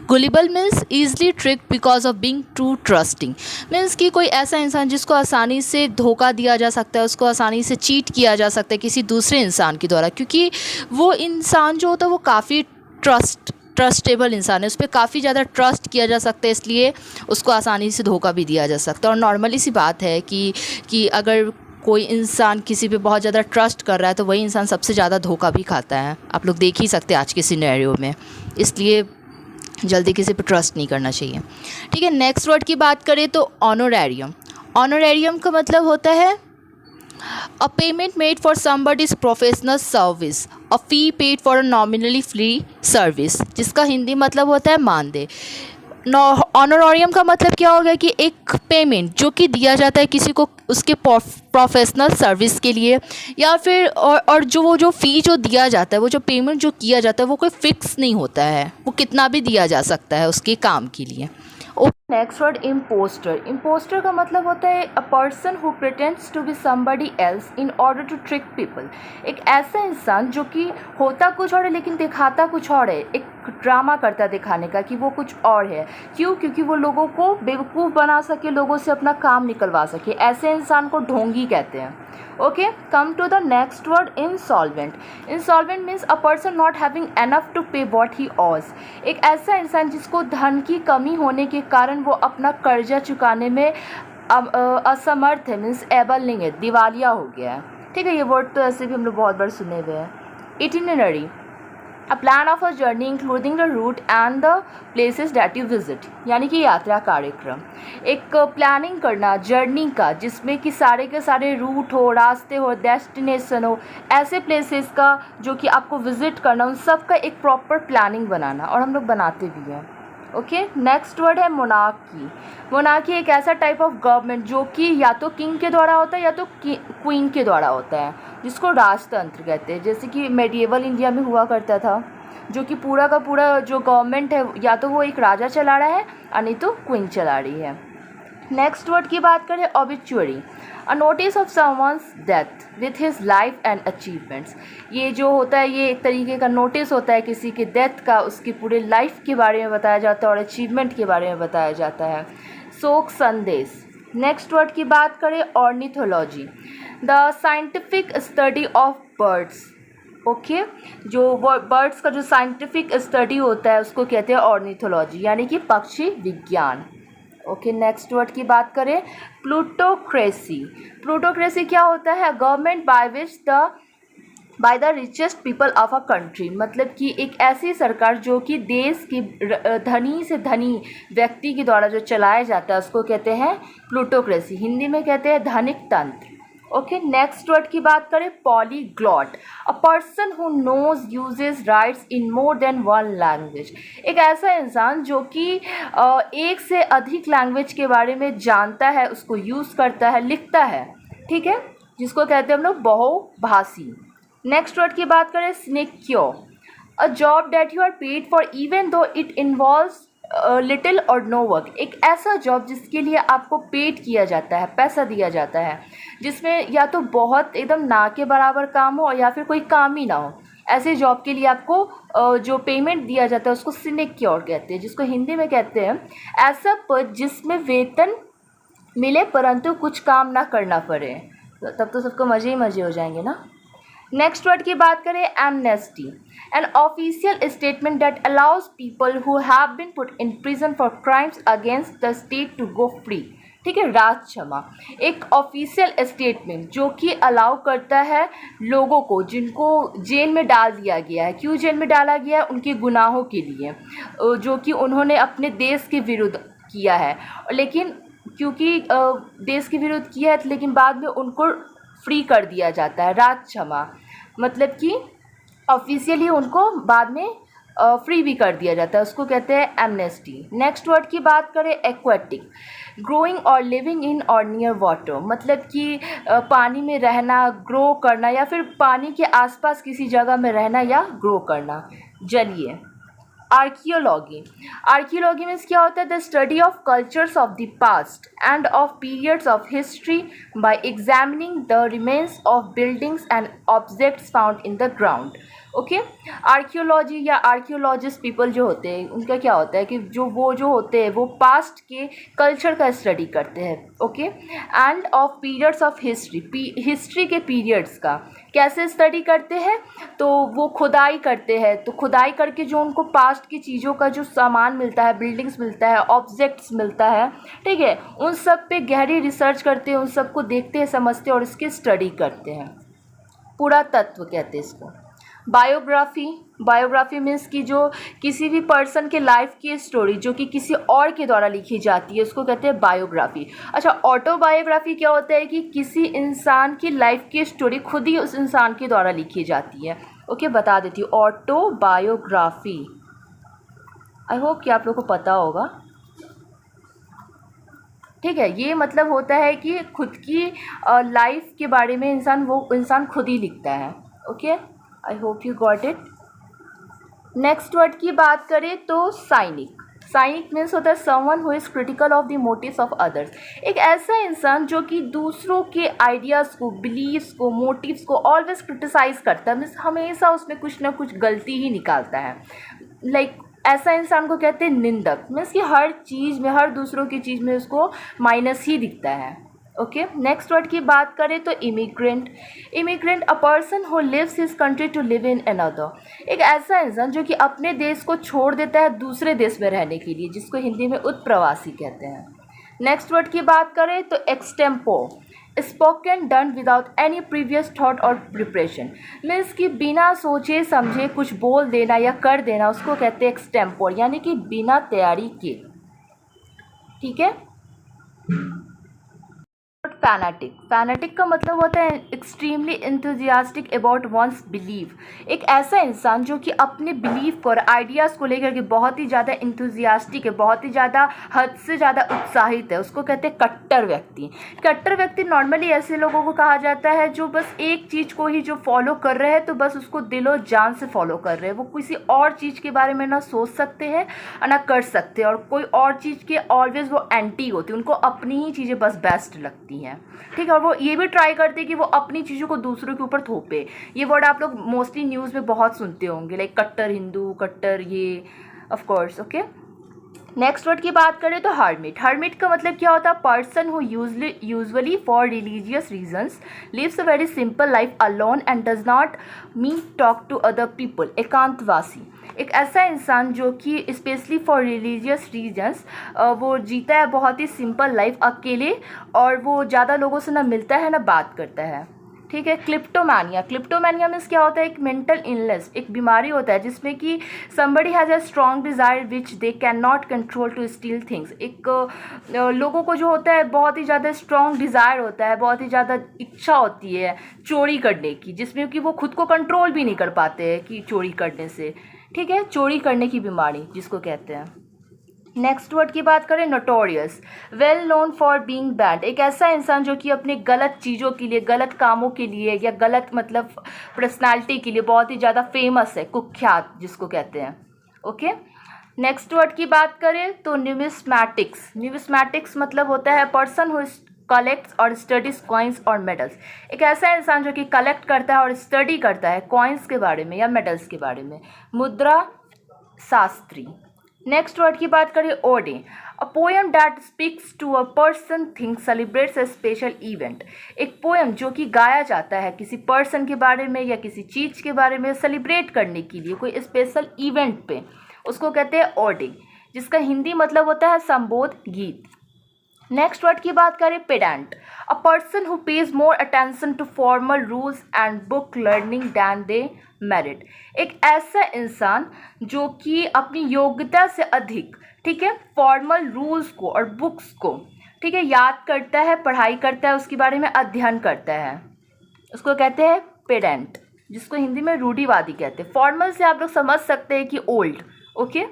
Gullible means easily trick because of being too trusting. Means कि कोई ऐसा इंसान जिसको आसानी से धोखा दिया जा सकता है, उसको आसानी से चीट किया जा सकता है किसी दूसरे इंसान के द्वारा, क्योंकि वो इंसान जो होता है वो काफ़ी ट्रस्टेबल इंसान है, उस पर काफ़ी ज़्यादा ट्रस्ट किया जा सकता है, इसलिए उसको आसानी से धोखा भी दिया जा सकता है। और नॉर्मली सी बात है कि अगर कोई इंसान किसी पे बहुत ज़्यादा ट्रस्ट कर रहा है तो वही इंसान सबसे ज़्यादा धोखा भी खाता है। आप लोग देख ही सकते हैं आज के सिनेरियो में, इसलिए जल्दी किसी पे ट्रस्ट नहीं करना चाहिए। ठीक है। नेक्स्ट वर्ड की बात करें तो ऑनोरेरियम। ऑनोरेरियम का मतलब होता है अ payment made for somebody's professional service, a fee paid for a nominally free service, जिसका हिंदी मतलब होता है मानदेय। ऑनोरेरियम का मतलब क्या हो गया कि एक पेमेंट जो कि दिया जाता है किसी को उसके प्रोफेशनल सर्विस के लिए, या फिर और जो फ़ी जो दिया जाता है, वो जो पेमेंट जो किया जाता है वो कोई फिक्स नहीं होता है, वो कितना भी दिया जा सकता है उसके काम के लिए। Next word impostor. इम्पोस्टर का मतलब होता है a person who pretends to be somebody else in order to trick people. एक ऐसा इंसान जो कि होता कुछ और है लेकिन दिखाता कुछ और है, एक ड्रामा करता है दिखाने का कि वो कुछ और है। क्यों? क्योंकि वो लोगों को बेवकूफ़ बना सके, लोगों से अपना काम निकलवा सके। ऐसे इंसान को ढोंगी कहते हैं। Okay, come to the next word insolvent. Insolvent means a person not having enough to pay what he owes. एक ऐसा इंसान जिसको धन की कमी होने के कारण वो अपना कर्जा चुकाने में असमर्थ है, मीन्स एबल नहीं है, दिवालिया हो गया है। ठीक है, ये वर्ड तो ऐसे भी हम लोग बहुत बार सुने हुए हैं। Itinerary, a plan of a journey including the route and the places that you visit, यानी कि यात्रा कार्यक्रम। एक प्लानिंग करना जर्नी का जिसमें कि सारे के सारे रूट हो, रास्ते हो, डेस्टिनेशन हो, ऐसे प्लेसेस का जो कि आपको विजिट करना, उन सब का एक प्रॉपर प्लानिंग बनाना, और हम लोग बनाते भी हैं। ओके, नेक्स्ट वर्ड है मोनार्की। मोनार्की एक ऐसा टाइप ऑफ गवर्नमेंट जो कि या तो किंग के द्वारा होता है या तो क्वीन के द्वारा होता है, जिसको राजतंत्र कहते हैं। जैसे कि मेडिएवल इंडिया में हुआ करता था, जो कि पूरा का पूरा जो गवर्नमेंट है या तो वो एक राजा चला रहा है और नहीं तो क्वीन चला रही है। नेक्स्ट वर्ड की बात करें obituary, a notice of someone's death with his life and achievements. ये जो होता है ये एक तरीके का नोटिस होता है किसी की डेथ का, उसकी पूरे लाइफ के बारे में बताया जाता है और अचीवमेंट के बारे में बताया जाता है। शोक संदेश। नेक्स्ट वर्ड की बात करें ornithology, the scientific study of birds. Okay, जो बर्ड्स का जो साइंटिफिक स्टडी होता है उसको कहते हैं ऑर्निथोलॉजी, यानी कि पक्षी विज्ञान। ओके, नेक्स्ट वर्ड की बात करें प्लूटोक्रेसी। प्लूटोक्रेसी क्या होता है? Government by the richest people of a country, मतलब कि एक ऐसी सरकार जो कि देश की धनी से धनी व्यक्ति के द्वारा जो चलाया जाता है उसको कहते हैं प्लूटोक्रेसी, हिंदी में कहते हैं धनिक तंत्र। ओके, नेक्स्ट वर्ड की बात करें polyglot, a person who knows uses writes in more than one language. एक ऐसा इंसान जो कि एक से अधिक लैंग्वेज के बारे में जानता है, उसको यूज़ करता है, लिखता है। ठीक है, जिसको कहते हैं हम लोग बहुभाषी। नेक्स्ट वर्ड की बात करें sinecure, a job that you are paid for even though it involves little और नो वर्क, एक ऐसा जॉब जिसके लिए आपको पेड किया जाता है, पैसा दिया जाता है, जिसमें या तो बहुत एकदम ना के बराबर काम हो या फिर कोई काम ही ना हो। ऐसे जॉब के लिए आपको जो पेमेंट दिया जाता है उसको सिनेक्योर कहते हैं, जिसको हिंदी में कहते हैं ऐसा पद जिसमें वेतन मिले परंतु कुछ काम ना करना पड़े। तब तो सबको मज़े ही मज़े हो जाएंगे ना। नेक्स्ट वर्ड की बात करें amnesty, an official statement that allows people who have been put in prison for crimes against the state to go free. ठीक है, राज क्षमा, एक ऑफिशियल स्टेटमेंट जो कि अलाउ करता है लोगों को जिनको जेल में डाल दिया गया है। क्यों जेल में डाला गया है? उनके गुनाहों के लिए जो कि उन्होंने अपने देश के विरुद्ध किया है, लेकिन क्योंकि देश के विरुद्ध किया है लेकिन बाद में उनको फ्री कर दिया जाता है। राज क्षमा मतलब कि ऑफिशियली उनको बाद में फ्री भी कर दिया जाता है, उसको कहते हैं एमनेस्टी। नेक्स्ट वर्ड की बात करें एक्वेटिक, ग्रोइंग और लिविंग इन और नियर वाटर, मतलब कि पानी में रहना, ग्रो करना या फिर पानी के आसपास किसी जगह में रहना या ग्रो करना। जलिए आर्कियोलॉजी, आर्कियोलॉजी मीन्स क्या होता है? The study of cultures of the past end of periods of history by examining the remains of buildings and objects found in the ground. Okay, archaeology या आर्कियोलॉजिस्ट पीपल जो होते हैं उनका क्या होता है कि जो होते हैं वो पास्ट के कल्चर का स्टडी करते हैं। Okay, end of periods of history, history के पीरियड्स का कैसे स्टडी करते हैं? तो वो खुदाई करते हैं, तो खुदाई करके जो उनको पास्ट की चीज़ों का जो सामान मिलता है, बिल्डिंग्स मिलता है, ऑब्जेक्ट्स मिलता है, ठीक है, उन सब पे गहरी रिसर्च करते हैं, उन सब को देखते हैं, समझते हैं और इसकी स्टडी करते हैं। पुरातत्व कहते हैं इसको। बायोग्राफी, बायोग्राफी मीन्स कि जो किसी भी पर्सन के लाइफ की स्टोरी जो कि किसी और के द्वारा लिखी जाती है उसको कहते हैं बायोग्राफी। अच्छा, ऑटोबायोग्राफी क्या होता है कि किसी इंसान की लाइफ की स्टोरी खुद ही उस इंसान के द्वारा लिखी जाती है। ओके, बता देती हूँ, ऑटोबायोग्राफी, आई होप कि आप लोग को पता होगा। ठीक है, ये मतलब होता है कि खुद की लाइफ के बारे में वो इंसान खुद ही लिखता है। Okay, I hope you got it. Next word की बात करें तो साइनिक, साइनिक मीन्स होता है someone who is critical of the motives of others, एक ऐसा इंसान जो कि दूसरों के आइडियाज़ को, बिलीव्स को, मोटिव्स को ऑलवेज क्रिटिसाइज़ करता है, मीन्स हमेशा उसमें कुछ ना कुछ गलती ही निकालता है। लाइक ऐसा इंसान को कहते हैं निंदक, मीन्स कि हर चीज़ में, हर दूसरों की चीज़ में उसको माइनस ही दिखता है। ओके, नेक्स्ट वर्ड की बात करें तो immigrant, immigrant a person who lives his country to live in another, एक ऐसा इंसान जो कि अपने देश को छोड़ देता है दूसरे देश में रहने के लिए, जिसको हिंदी में उत्प्रवासी कहते हैं। नेक्स्ट वर्ड की बात करें तो extempore, spoken done without any previous thought और प्रिपरेशन, मीन्स कि बिना सोचे समझे कुछ बोल देना या कर देना, उसको कहते हैं एक्सटेम्पोर, यानी कि बिना तैयारी के। ठीक है। फैनेटिक, फैनेटिक का मतलब होता है extremely enthusiastic about one's believe, एक ऐसा इंसान जो कि अपने बिलीव को और आइडियाज़ को लेकर के बहुत ही ज़्यादा इंथुजियास्टिक है, बहुत ही ज़्यादा, हद से ज़्यादा उत्साहित है, उसको कहते हैं कट्टर व्यक्ति। कट्टर व्यक्ति नॉर्मली ऐसे लोगों को कहा जाता है जो बस एक चीज़ को ही जो फॉलो कर रहे हैं तो बस उसको दिलो जान से फॉलो कर रहे हैं, वो किसी और चीज़ के बारे में ना सोच सकते हैं ना कर सकते, और कोई और चीज़ के ऑलवेज वो एंटी होती, उनको अपनी ही चीज़ें बस बेस्ट लगती हैं। ठीक है, और वो ये भी ट्राई करते हैं कि वो अपनी चीज़ों को दूसरों के ऊपर थोपे। ये वर्ड आप लोग मोस्टली न्यूज़ में बहुत सुनते होंगे, लाइक कट्टर हिंदू, कट्टर ये, of course. Okay, next word की बात करें तो हर्मिट, हर्मिट का मतलब क्या होता है? Person who usually for religious reasons lives a very simple life alone and does not mean talk to other people, एकांतवासी, एक ऐसा इंसान जो कि स्पेशली फॉर रिलीजियस रीजंस वो जीता है बहुत ही सिंपल लाइफ अकेले, और वो ज़्यादा लोगों से ना मिलता है ना बात करता है। ठीक है। क्लिप्टोमैनिया, क्लिप्टोमैनिया मीन्स क्या होता है? एक मेंटल इलनेस, एक बीमारी होता है जिसमें कि somebody has a strong desire which they can not control to steal things, एक लोगों को जो होता है बहुत ही ज़्यादा स्ट्रॉन्ग डिज़ायर होता है, बहुत ही ज़्यादा इच्छा होती है चोरी करने की, जिसमें कि वो खुद को कंट्रोल भी नहीं कर पाते हैं कि चोरी करने से। ठीक है, चोरी करने की बीमारी जिसको कहते हैं। नेक्स्ट वर्ड की बात करें, notorious, well known for being bad, एक ऐसा इंसान जो कि अपने गलत चीज़ों के लिए, गलत कामों के लिए या गलत मतलब पर्सनालिटी के लिए बहुत ही ज़्यादा फेमस है, कुख्यात जिसको कहते हैं। ओके, नेक्स्ट वर्ड की बात करें तो न्यूमिस्मैटिक्स, न्यूमिस्मैटिक्स मतलब होता है पर्सन हु कलेक्ट्स और स्टडीज कॉइन्स और मेडल्स, एक ऐसा इंसान जो कि कलेक्ट करता है और स्टडी करता है कॉइन्स के बारे में या मेडल्स के बारे में। मुद्रा शास्त्री। नेक्स्ट वर्ड की बात करें, ode, a poem that speaks to a person thing celebrates a special event, एक पोएम जो कि गाया जाता है किसी पर्सन के बारे में या किसी चीज़ के बारे में सेलिब्रेट करने के लिए कोई स्पेशल इवेंट पे, उसको कहते हैं ओडे, जिसका हिंदी मतलब होता है संबोध गीत। नेक्स्ट वर्ड की बात करें, pedant, a person who pays more attention to formal rules and book learning than they merit, एक ऐसा इंसान जो कि अपनी योग्यता से अधिक, ठीक है, फॉर्मल रूल्स को और बुक्स को, ठीक है, याद करता है, पढ़ाई करता है, उसके बारे में अध्ययन करता है, उसको कहते हैं पेडेंट, जिसको हिंदी में रूढ़िवादी कहते हैं। फॉर्मल से आप लोग समझ सकते हैं कि old. Okay,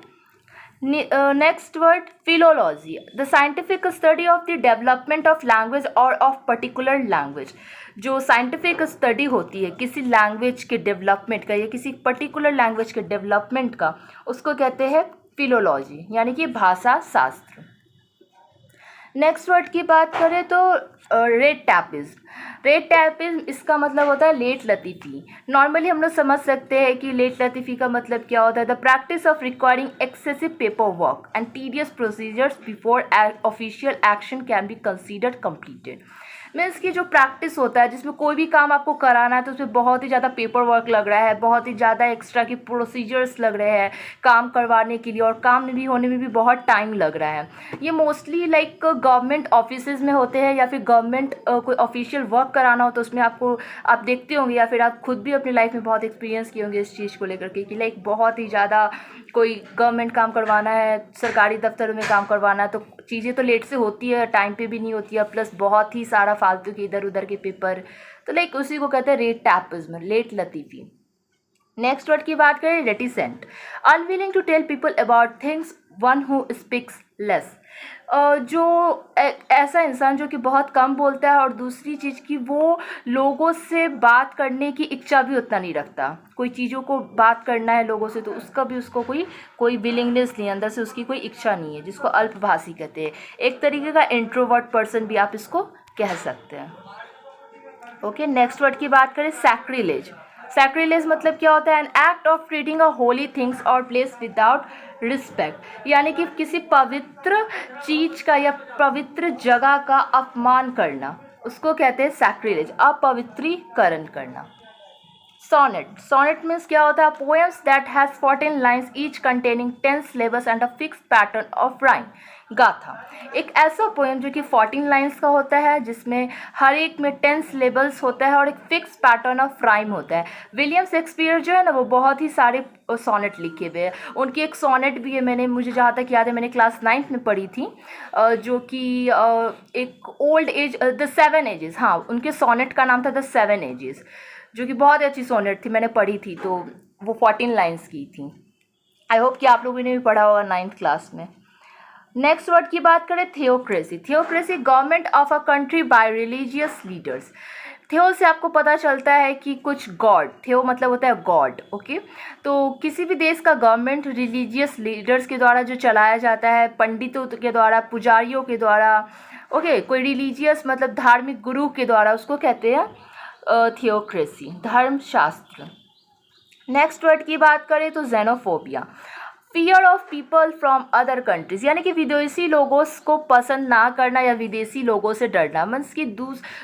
next word, philology, the scientific study of the development of language और ऑफ पर्टिकुलर लैंग्वेज, जो साइंटिफिक स्टडी होती है किसी लैंग्वेज के डेवलपमेंट का या किसी पर्टिकुलर लैंग्वेज के डेवलपमेंट का, उसको कहते हैं फिलोलॉजी, यानी कि भाषा शास्त्र। नेक्स्ट वर्ड की बात करें तो रेड टैपिज्म, रेड टैपिज्म इसका मतलब होता है लेट लतीफ़ी। नॉर्मली हम लोग समझ सकते हैं कि लेट लतीफ़ी का मतलब क्या होता है, the practice of requiring excessive paper work and tedious procedures before official action can be considered completed, means की जो प्रैक्टिस होता है जिसमें कोई भी काम आपको कराना है तो उसमें बहुत ही ज़्यादा पेपर वर्क लग रहा है, बहुत ही ज़्यादा एक्स्ट्रा की प्रोसीजर्स लग रहे हैं काम करवाने के लिए, और काम भी होने में भी बहुत टाइम लग रहा है। ये मोस्टली लाइक गवर्नमेंट ऑफिसेज में होते हैं या फिर गवर्नमेंट कोई ऑफिशियल वर्क कराना हो तो उसमें आपको, आप देखते होंगे या फिर आप खुद भी अपनी लाइफ में बहुत एक्सपीरियंस किए होंगे इस चीज़ को लेकर के कि लाइक बहुत ही ज़्यादा कोई गवर्नमेंट काम करवाना है, सरकारी दफ्तरों में काम करवाना है तो चीज़ें तो लेट से होती है, टाइम पे भी नहीं होती है, प्लस बहुत ही सारा फालतू के इधर उधर के पेपर, तो लाइक उसी को कहते हैं रेट टैपिज्म, लेट लतीफ़ी। नेक्स्ट वर्ड की बात करें, reticent, unwilling to tell people about things, one who speaks less, जो ऐसा इंसान जो कि बहुत कम बोलता है और दूसरी चीज़ की वो लोगों से बात करने की इच्छा भी उतना नहीं रखता, कोई चीज़ों को बात करना है लोगों से तो उसका भी उसको कोई विलिंगनेस नहीं, अंदर से उसकी कोई इच्छा नहीं है, जिसको अल्पभाषी कहते हैं, एक तरीके का इंट्रोवर्ट पर्सन भी आप इसको कह सकते हैं। ओके, नेक्स्ट वर्ड की बात करें, सैक्रिलेज, सैक्रिलेज मतलब क्या होता है, an act of treating a Holi things और प्लेस विदाउट रिस्पेक्ट, यानी कि किसी पवित्र चीज का या पवित्र जगह का अपमान करना, उसको कहते हैं सैक्रिलेज, अपवित्रीकरण करना। सोनेट, सोनेट मीन्स क्या होता है, poems that has 14 lines each containing 10 syllabus and a fixed pattern of rhyme, गाथा, एक ऐसा पोएम जो कि 14 लाइन्स का होता है जिसमें हर एक में 10 सिलेबल्स होता है और एक फिक्स पैटर्न ऑफ राइम होता है। विलियम शेक्सपियर जो है ना वो बहुत ही सारे सोनेट लिखे हुए हैं, उनकी एक सोनेट भी है, मुझे जहाँ तक याद है मैंने क्लास 9th में पढ़ी थी, जो कि एक ओल्ड एज द 7 एजेस, हाँ उनके सोनेट का नाम था द 7 एजेस, जो कि बहुत अच्छी सोनेट थी, मैंने पढ़ी थी, तो वो 14 लाइन्स की थी। आई होप कि आप लोगों ने भी पढ़ा होगा 9th क्लास में। नेक्स्ट वर्ड की बात करें, theocracy, theocracy government of a country bye religious leaders, थियो से आपको पता चलता है कि कुछ गॉड, थियो मतलब होता है गॉड, ओके, तो किसी भी देश का गवर्नमेंट रिलीजियस लीडर्स के द्वारा जो चलाया जाता है, पंडितों के द्वारा, पुजारियों के द्वारा, ओके, कोई रिलीजियस मतलब धार्मिक गुरु के द्वारा, उसको कहते हैं थियोक्रेसी, धर्मशास्त्र। नेक्स्ट वर्ड की बात करें तो xenophobia, fear of people from other countries, यानी कि विदेशी लोगों को पसंद ना करना या विदेशी लोगों से डरना, मीन्स कि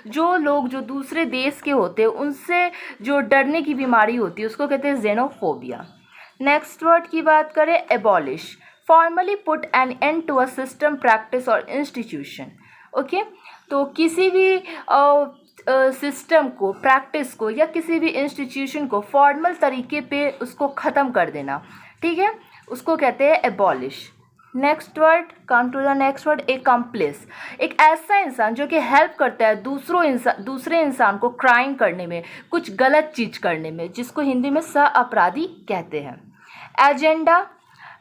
जो लोग जो दूसरे देश के होते हैं उनसे जो डरने की बीमारी होती है उसको कहते हैं जेनोफोबिया। नेक्स्ट वर्ड की बात करें, abolish, formally put an end to a system, practice और इंस्टीट्यूशन, ओके, तो किसी भी सिस्टम को, प्रैक्टिस को या किसी भी इंस्टीट्यूशन को फॉर्मल तरीके पे उसको ख़त्म कर देना, ठीक है, उसको कहते हैं abolish. Next word, come to the next word, accomplice, एक ऐसा इंसान जो कि हेल्प करता है दूसरे इंसान को क्राइम करने में, कुछ गलत चीज़ करने में, जिसको हिंदी में सह अपराधी कहते हैं। Agenda,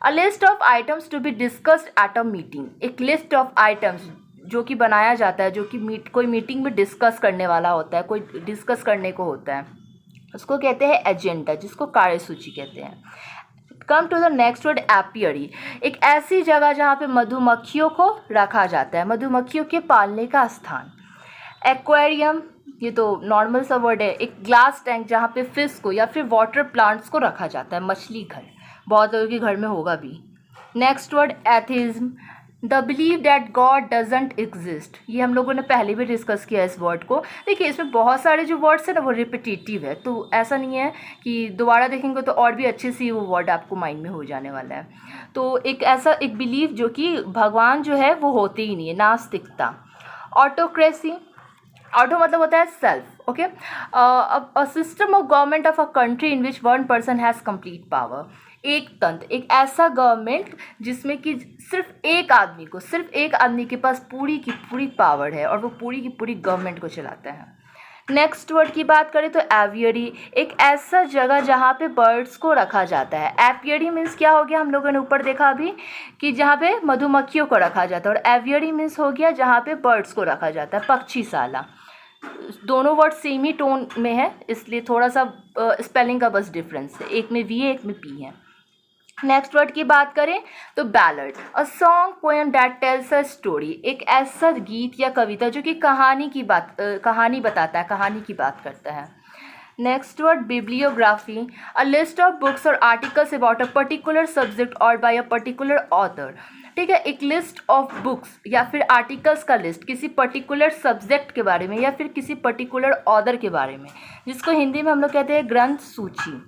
a list of items to be discussed at a meeting, एक लिस्ट ऑफ आइटम्स जो कि बनाया जाता है, जो कि कोई मीटिंग में डिस्कस करने वाला होता है, कोई डिस्कस करने को होता है, उसको कहते हैं एजेंडा, जिसको कार्यसूची कहते हैं। Come to the next word, apiary, एक ऐसी जगह जहाँ पे मधुमक्खियों को रखा जाता है, मधुमक्खियों के पालने का स्थान। एक्वेरियम, ये तो नॉर्मल सा वर्ड है, एक ग्लास टैंक जहाँ पे फिश को या फिर वाटर प्लांट्स को रखा जाता है, मछली घर, बहुत लोगों के घर में होगा भी। Next word, atheism, the believe that God doesn't exist, ये हम लोगों ने पहले भी डिस्कस किया इस वर्ड को। देखिए इसमें बहुत सारे जो वर्ड्स हैं ना वो रिपीटेटिव है, तो ऐसा नहीं है कि दोबारा देखेंगे तो और भी अच्छे से वो वर्ड आपको माइंड में हो जाने वाला है। तो एक ऐसा एक बिलीव जो कि भगवान जो है वो होते ही नहीं है, नास्तिकता। ऑटोक्रेसी, ऑटो मतलब होता है self, okay, a system of government of a country in which one person has complete power, एक तंत्र, एक ऐसा गवर्नमेंट जिसमें कि सिर्फ एक आदमी के पास पूरी की पूरी पावर है और वो पूरी की पूरी गवर्नमेंट को चलाता है। नेक्स्ट वर्ड की बात करें तो एवियरी, एक ऐसा जगह जहाँ पे बर्ड्स को रखा जाता है। एपियरी मीन्स क्या हो गया, हम लोगों ने ऊपर देखा अभी कि जहाँ पे मधुमक्खियों को रखा जाता है, और एवियरी मीन्स हो गया जहाँ पे बर्ड्स को रखा जाता है, पक्षीशाला। दोनों वर्ड सेम ही टोन में है, इसलिए थोड़ा सा स्पेलिंग का बस डिफरेंस है, एक में वी है एक में पी है। नेक्स्ट वर्ड की बात करें तो ballad, a song poem that tells a story, एक ऐसा गीत या कविता जो कि कहानी बताता है, कहानी की बात करता है। Next word, bibliography, a list of books और articles about a particular subject और बाय अ पर्टिकुलर ऑथर। ठीक है, एक लिस्ट ऑफ बुक्स या फिर आर्टिकल्स का लिस्ट किसी पर्टिकुलर सब्जेक्ट के बारे में या फिर किसी पर्टिकुलर ऑथर के बारे में, जिसको हिंदी में हम लोग कहते हैं ग्रंथ सूची।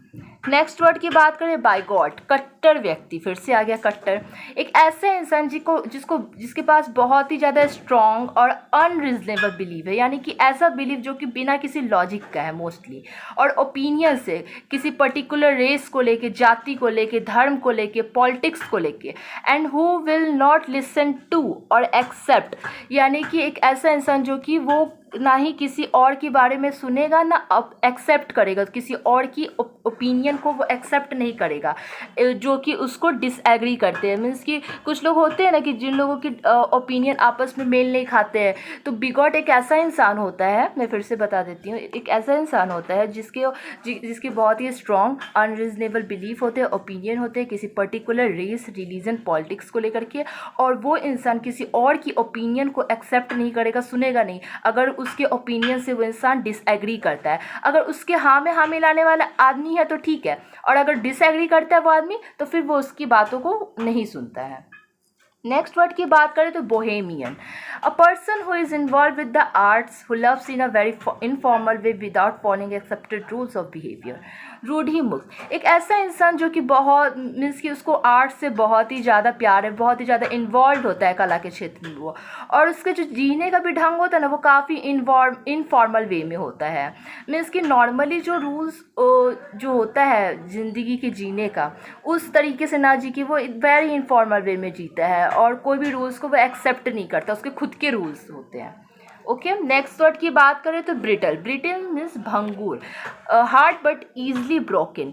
नेक्स्ट वर्ड की बात करें, बाइगॉट, कट्टर व्यक्ति, फिर से आ गया कट्टर, एक ऐसे इंसान जिसके पास बहुत ही ज़्यादा स्ट्रॉन्ग और अनरिजनेबल बिलीव है, यानी कि ऐसा बिलीव जो कि बिना किसी लॉजिक का है मोस्टली, और ओपिनियन से किसी पर्टिकुलर रेस को लेके, जाति को लेके, धर्म को लेके, पॉलिटिक्स को लेके, and who will not listen to और एक्सेप्ट, यानी कि एक ऐसा इंसान जो कि वो ना ही किसी और के बारे में सुनेगा ना एक्सेप्ट करेगा, किसी और की ओपिनियन को वो एक्सेप्ट नहीं करेगा, जो कि उसको डिसएग्री करते हैं। मीन्स कि कुछ लोग होते हैं ना कि जिन लोगों की ओपिनियन आपस में मेल नहीं खाते हैं, तो बिगॉट एक ऐसा इंसान होता है, मैं फिर से बता देती हूँ, एक ऐसा इंसान होता है जिसके बहुत ही स्ट्रॉन्ग अनरीजनेबल बिलीफ होते हैं, ओपिनियन होते हैं किसी पर्टिकुलर रेस, रिलीजन, पॉलिटिक्स को लेकर के, और वो इंसान किसी और की ओपिनियन को एक्सेप्ट नहीं करेगा, सुनेगा नहीं, अगर उसके ओपिनियन से वो इंसान डिसएग्री करता है। अगर उसके हाँ में हाँ मिलाने वाला आदमी है तो ठीक है, और अगर डिसएग्री करता है वो आदमी तो फिर वो उसकी बातों को नहीं सुनता है। नेक्स्ट वर्ड की बात करें तो bohemian, a person who is involved with the arts, who loves in a very informal way without following accepted rules of behaviour, रूढ़ि मुक्त, एक ऐसा इंसान जो कि बहुत मीन्स कि उसको आर्ट से बहुत ही ज़्यादा प्यार है, बहुत ही ज़्यादा इन्वॉल्व होता है कला के क्षेत्र में वो, और उसके जो जीने का भी ढंग होता है ना वो काफ़ी इनफॉर्मल वे में होता है। मीन्स कि नॉर्मली जो रूल्स जो होता है ज़िंदगी के जीने का, उस तरीके से ना जी कि वो वेरी इनफॉर्मल वे में जीता है, और कोई भी रूल्स को वो एक्सेप्ट नहीं करता, उसके खुद के रूल्स होते हैं। ओके, नेक्स्ट वर्ड की बात करें तो ब्रिटल, ब्रिटल मीन्स भंगूर, हार्ड बट ईजली ब्रोकन,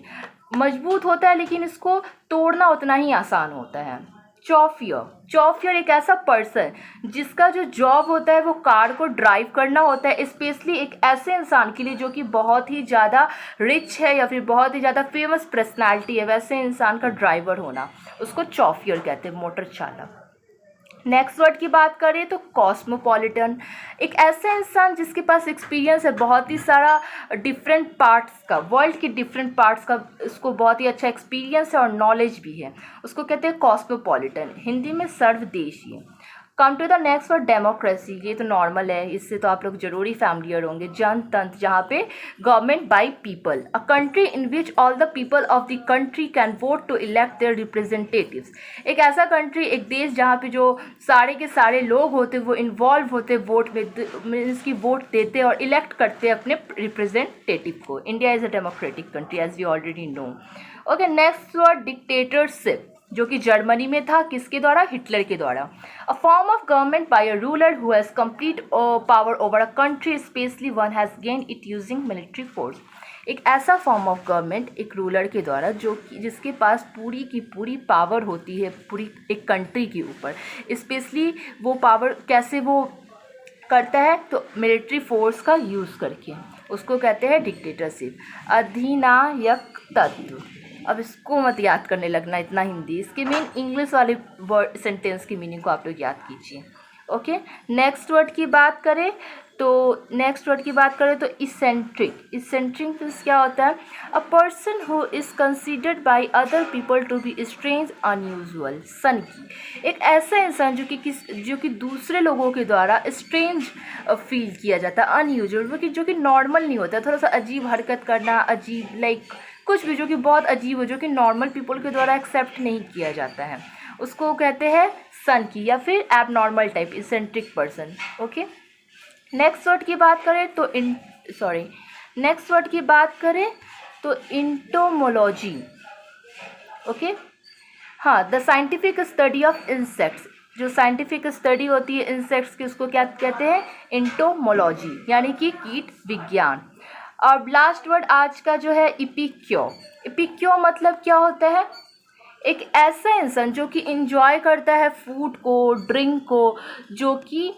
मजबूत होता है लेकिन इसको तोड़ना उतना ही आसान होता है। चौफियर, चौफियर एक ऐसा पर्सन जिसका जो जॉब होता है वो कार को ड्राइव करना होता है, स्पेशली एक ऐसे इंसान के लिए जो कि बहुत ही ज़्यादा रिच है या फिर बहुत ही ज़्यादा फेमस पर्सनालिटी है, वैसे इंसान का ड्राइवर होना, उसको चौफियर कहते हैं, मोटर चालक। नेक्स्ट वर्ड की बात करें तो कॉस्मोपॉलिटन, एक ऐसा इंसान जिसके पास एक्सपीरियंस है बहुत ही सारा डिफरेंट पार्ट्स का, वर्ल्ड के डिफरेंट पार्ट्स का, उसको बहुत ही अच्छा एक्सपीरियंस है और नॉलेज भी है, उसको कहते हैं कॉस्मोपॉलिटन, हिंदी में सर्वदेशीय। Come to the next word, democracy, ये तो नॉर्मल है, इससे तो आप लोग जरूरी फैमिलियर होंगे। जनतंत्र, जहाँ पे government by people, a country in which all the people of the country can vote to elect their representatives, एक ऐसा कंट्री, एक देश जहाँ पे जो सारे के सारे लोग होते वो इन्वॉल्व होते वोट में, मीन्स की वोट देते और इलेक्ट करते अपने रिप्रेजेंटेटिव को। India is a democratic country as we already know. Okay, next word, dictatorship, जो कि जर्मनी में था, किसके द्वारा, हिटलर के द्वारा। A form of government by a ruler who has complete power over a country, specially one has gain it using military force, एक ऐसा फॉर्म ऑफ गवर्नमेंट एक रूलर के द्वारा जो कि जिसके पास पूरी की पूरी पावर होती है पूरी एक कंट्री के ऊपर। स्पेशली वो पावर कैसे वो करता है, तो मिलिट्री फोर्स का यूज़ करके, उसको कहते हैं डिक्टेटरशिप, अधिनायक तत्व। अब इसको मत याद करने लगना इतना हिंदी, इसके मेन इंग्लिश वाले वर्ड सेंटेंस की मीनिंग को आप लोग याद कीजिए। ओके, नेक्स्ट वर्ड की बात करें तो इसेंट्रिक मीन्स क्या होता है? A person who is considered by other people to be strange unusual, सन की। एक ऐसा इंसान जो कि दूसरे लोगों के द्वारा स्ट्रेंज फील किया जाता है, अनयूजुअल, जो कि नॉर्मल नहीं होता, थोड़ा सा अजीब हरकत करना, अजीब लाइक कुछ भी जो कि बहुत अजीब हो, जो कि नॉर्मल पीपल के द्वारा एक्सेप्ट नहीं किया जाता है, उसको कहते हैं सन की या फिर abnormal type, eccentric person. Okay, next word की बात करें तो इंटोमोलॉजी। ओके, हाँ, the scientific study of insects, जो साइंटिफिक स्टडी होती है इंसेक्ट्स की, उसको क्या कहते हैं? इंटोमोलॉजी, यानी कि कीट विज्ञान। और लास्ट वर्ड आज का जो है इपिक्यो मतलब क्या होता है? एक ऐसा इंसान जो कि इंजॉय करता है फूड को, ड्रिंक को, जो कि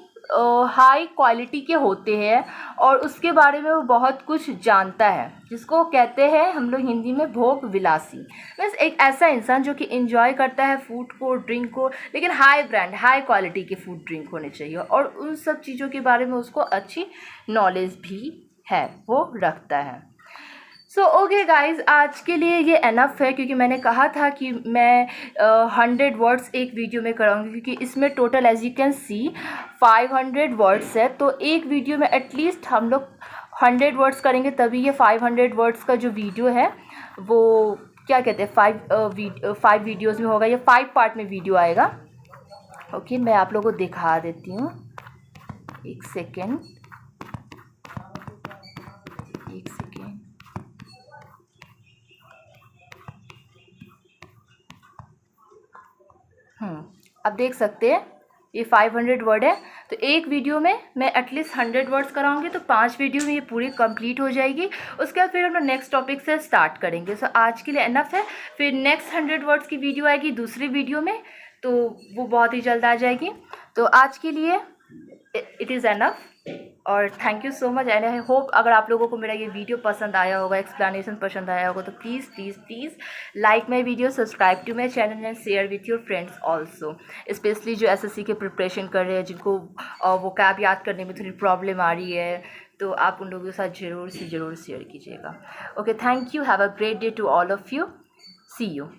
हाई क्वालिटी के होते हैं और उसके बारे में वो बहुत कुछ जानता है, जिसको कहते हैं हम लोग हिंदी में भोग विलासी। मीन्स एक ऐसा इंसान जो कि इंजॉय करता है फूड को, ड्रिंक को, लेकिन हाई क्वालिटी के फूड ड्रिंक होने चाहिए और उन सब चीज़ों के बारे में उसको अच्छी नॉलेज भी है, वो रखता है। सो ओके गाइज, आज के लिए ये एनफ है, क्योंकि मैंने कहा था कि मैं 100 वर्ड्स एक वीडियो में कराऊंगी, क्योंकि इसमें total as you can see 500 words है, तो एक वीडियो में एटलीस्ट हम लोग 100 वर्ड्स करेंगे, तभी ये 500 वर्ड्स का जो वीडियो है वो क्या कहते हैं 5 वीडियोज़ में होगा, या 5 पार्ट में वीडियो आएगा। ओके, मैं आप लोगों को दिखा देती हूँ, एक सेकेंड। अब देख सकते हैं ये 500 वर्ड है, तो एक वीडियो में मैं एटलीस्ट 100 वर्ड्स कराऊंगी, तो 5 वीडियो में ये पूरी कंप्लीट हो जाएगी। उसके बाद फिर हम लोग नेक्स्ट टॉपिक से स्टार्ट करेंगे। सो आज के लिए एनफ है, फिर नेक्स्ट 100 वर्ड्स की वीडियो आएगी दूसरी वीडियो में, तो वो बहुत ही जल्द आ जाएगी। तो आज के लिए इट इज़ एनफ, और thank you so much, and I hope अगर आप लोगों को मेरा ये वीडियो पसंद आया होगा, एक्सप्लेनेशन पसंद आया होगा, तो please like my video, subscribe to my channel and share with your friends also, specially जो एसएससी के प्रिपरेशन कर रहे हैं, जिनको वो कैब याद करने में थोड़ी प्रॉब्लम आ रही है, तो आप उन लोगों के साथ ज़रूर शेयर कीजिएगा। Okay, thank you, have a great day to all of you, see you.